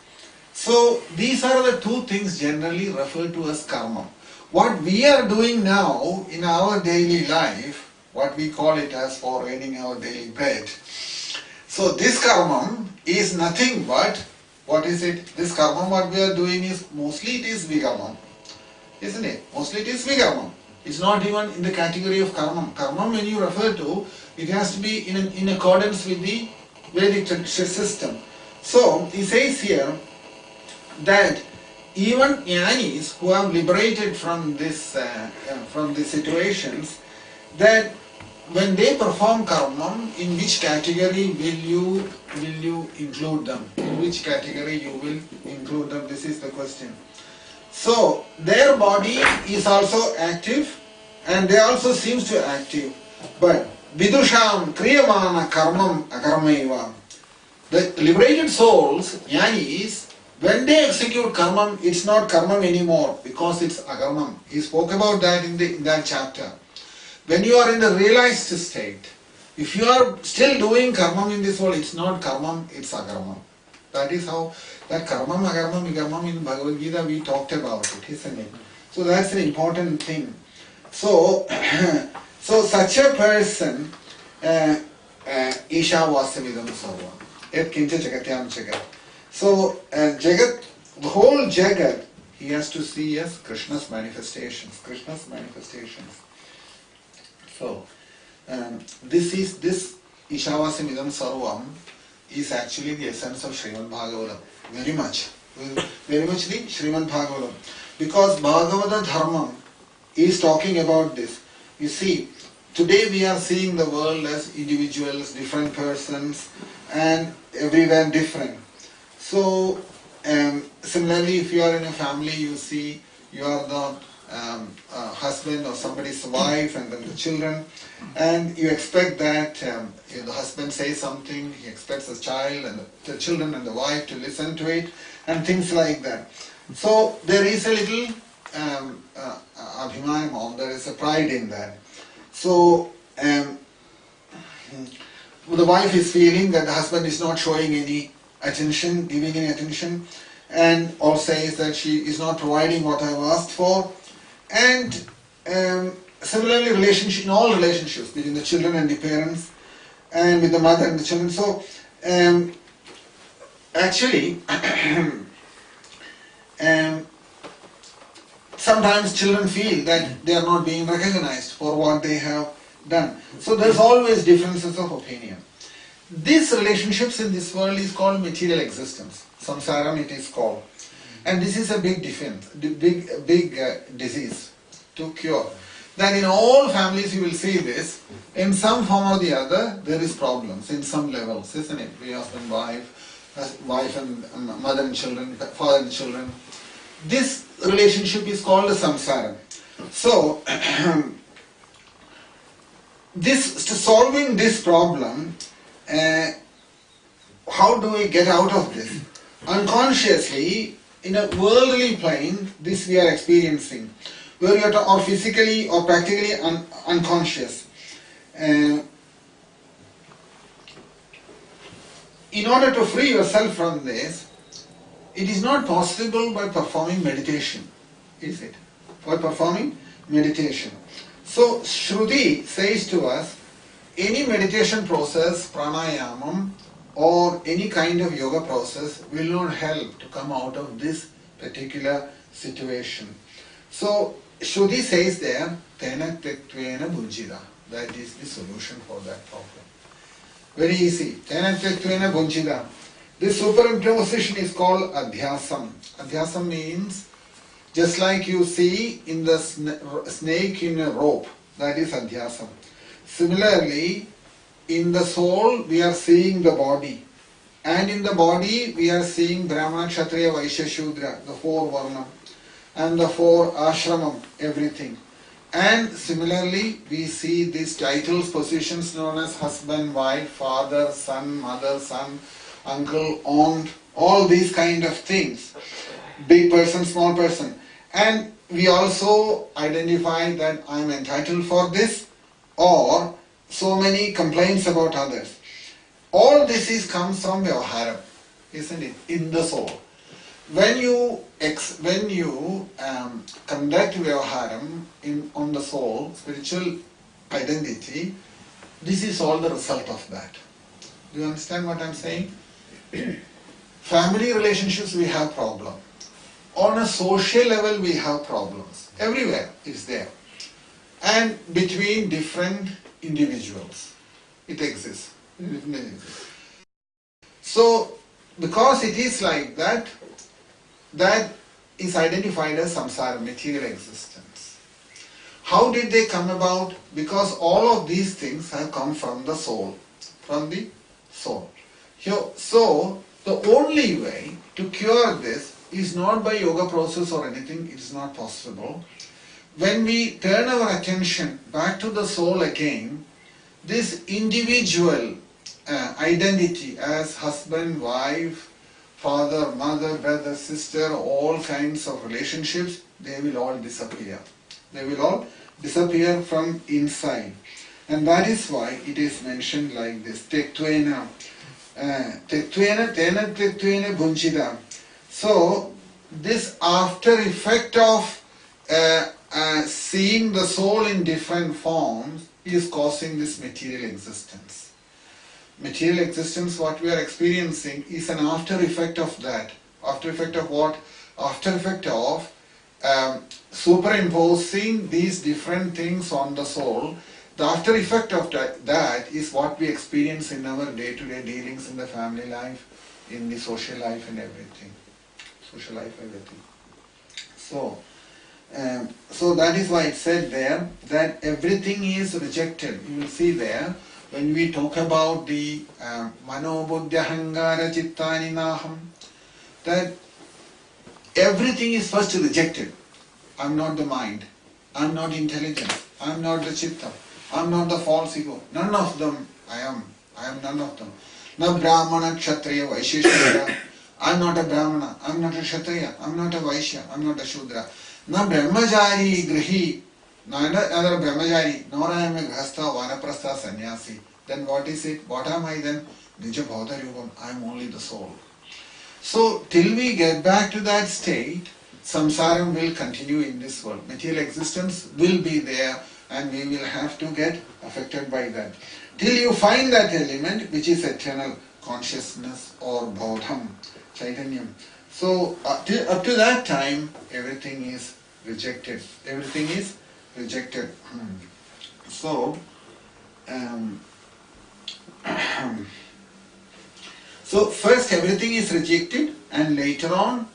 So these are the two things generally referred to as karma. What we are doing now in our daily life, what we call it as for earning our daily bread. So this karma is nothing but, what is it? This karma what we are doing is, mostly it is vikarma, isn't it? Mostly it is vikarma. It's not even in the category of karma. Karma, when you refer to, it has to be in accordance with the Vedic system. So he says here that even jnanis who have liberated from this from the situations, that when they perform karma, in which category will you include them? In which category you will include them? This is the question. So their body is also active, and they also seems to active. But vidusham kriyamana karmam akarmaiva. The liberated souls, jnanis, when they execute karma, it's not karma anymore because it's akarmam. He spoke about that in that chapter. When you are in the realized state, if you are still doing karma in this world, it's not karma, it's akarmam. That is how that karmam, akarmam, vikarmam in Bhagavad Gita we talked about it, isn't it? So that's an important thing. So, so such a person, Isha Vasavidam Sarva, Et Kincha Jagatyam Jagat. So, Jagat, the whole Jagat, he has to see as Krishna's manifestations. Krishna's manifestations. So, this Ishavasim Idam Sarvam is actually the essence of Srimad Bhagavatam. Very much the Srimad Bhagavatam. Because Bhagavata Dharmam is talking about this. You see, today we are seeing the world as individuals, different persons, and everywhere different. So, similarly, if you are in a family, you see you are the husband or somebody's wife and then the children, and you expect that if the husband says something, he expects the child and the children and the wife to listen to it, and things like that. So there is a little abhimanam, there is a pride in that. So the wife is feeling that the husband is not showing any attention, giving any attention, and or says that she is not providing what I have asked for. And similarly, in all relationships between the children and the parents, and with the mother and the children. So actually, sometimes children feel that they are not being recognized for what they have done. So there's always differences of opinion. These relationships in this world is called material existence. Samsaram it is called. And this is a big difference, big disease to cure. Then in all families you will see this, in some form or the other there is problems in some levels, isn't it? Husband, wife and mother and children, father and children. This relationship is called a samsara. So, solving this problem, how do we get out of this? Unconsciously, in a worldly plane, this we are experiencing, where you are or physically or practically unconscious. In order to free yourself from this, it is not possible by performing meditation, is it? By performing meditation. So Shruti says to us, any meditation process, pranayamam, or any kind of yoga process will not help to come out of this particular situation. So Shruti says there, tena tektvena bhunjida. That is the solution for that problem. Very easy. Tena tektvena bhunjida. This superimposition is called adhyasam. Adhyasam means just like you see in the snake in a rope, that is adhyasam. Similarly, in the soul we are seeing the body, and in the body we are seeing Brahmana, Kshatriya, Vaishya, Shudra, the four varnam, and the four ashramam, everything. And similarly we see these titles, positions known as husband, wife, father, son, mother, son, uncle, aunt, all these kind of things. Big person, small person. And we also identify that I am entitled for this, or so many complaints about others. All this comes from Vyavaharam, isn't it? In the soul. When you conduct Vyavaharam on the soul, spiritual identity, this is all the result of that. Do you understand what I'm saying? Family relationships, we have problem. On a social level, we have problems. Everywhere it's there. And between different individuals, it exists. So, because it is like that, that is identified as samsara, material existence. How did they come about? Because all of these things have come from the soul. From the soul. So, the only way to cure this is not by yoga process or anything, it is not possible. When we turn our attention back to the soul again, this individual identity as husband, wife, father, mother, brother, sister, all kinds of relationships, they will all disappear. They will all disappear from inside. And that is why it is mentioned like this. Tektvena, tektvena, tena tektvena bhunchita. So, this after effect of seeing the soul in different forms is causing this material existence. Material existence, what we are experiencing, is an after effect of that. After effect of what? After effect of superimposing these different things on the soul. The after effect of that is what we experience in our day-to-day dealings in the family life, in the social life and everything. Social life, everything. So that is why it said there that everything is rejected. You will see there, when we talk about the mano buddhya hangara chittani naham, that everything is first rejected. I'm not the mind. I'm not intelligent. I'm not the chitta. I'm not the false ego. None of them I am. I am none of them. Na brahmana, kshatriya, vaisheshya. I'm not a brahmana. I'm not a kshatriya. I'm not a vaishya. I'm not a shudra. Na brahmachari, grihi. Neither a brahmachari, nor I am a grhastha, vanaprastha, sannyasi. Then what is it? What am I then? Nija bhauta yugam. I am only the soul. So, till we get back to that state, samsara will continue in this world. Material existence will be there and we will have to get affected by that. Till you find that element which is eternal consciousness or bodham, chaitanyam. So, up to that time, everything is rejected. Everything is rejected. So, so first everything is rejected and later on,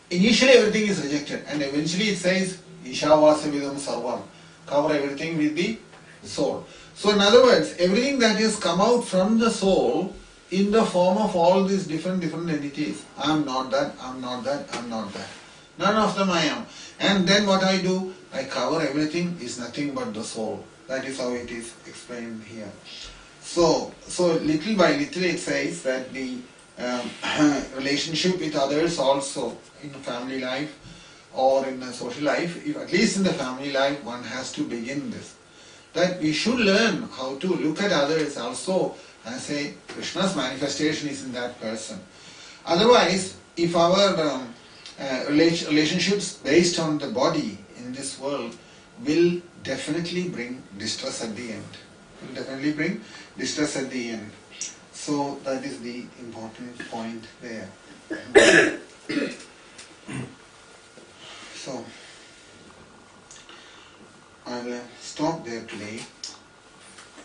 initially everything is rejected and eventually it says, Ishavasavidam sarvam, cover everything with the soul. So in other words, everything that has come out from the soul in the form of all these different entities, I am not that, I am not that, I am not that. None of them I am. And then what I do, I cover everything is nothing but the soul. That is how it is explained here. So little by little it says that the relationship with others also in family life or in a social life, if at least in the family life, one has to begin this. That we should learn how to look at others also and say Krishna's manifestation is in that person. Otherwise, if our relationships based on the body in this world will definitely bring distress at the end. Will definitely bring distress at the end. So that is the important point there. So I'll stop there today.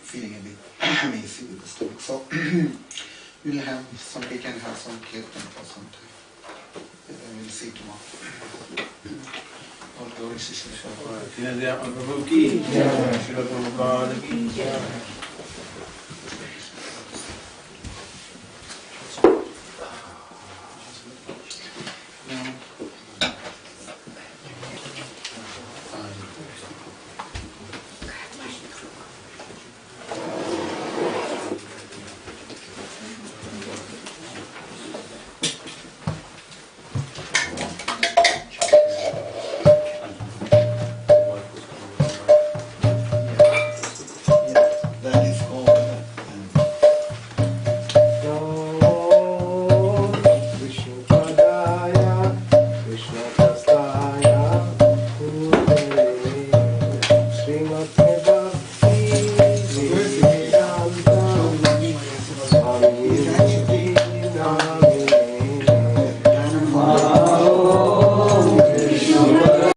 Feeling a bit uneasy with the stomach. So we can have some kirtan for some time. We'll see tomorrow. All glory to Shri Prabhupada. Prabhu ki, Shri Prabhupada ki.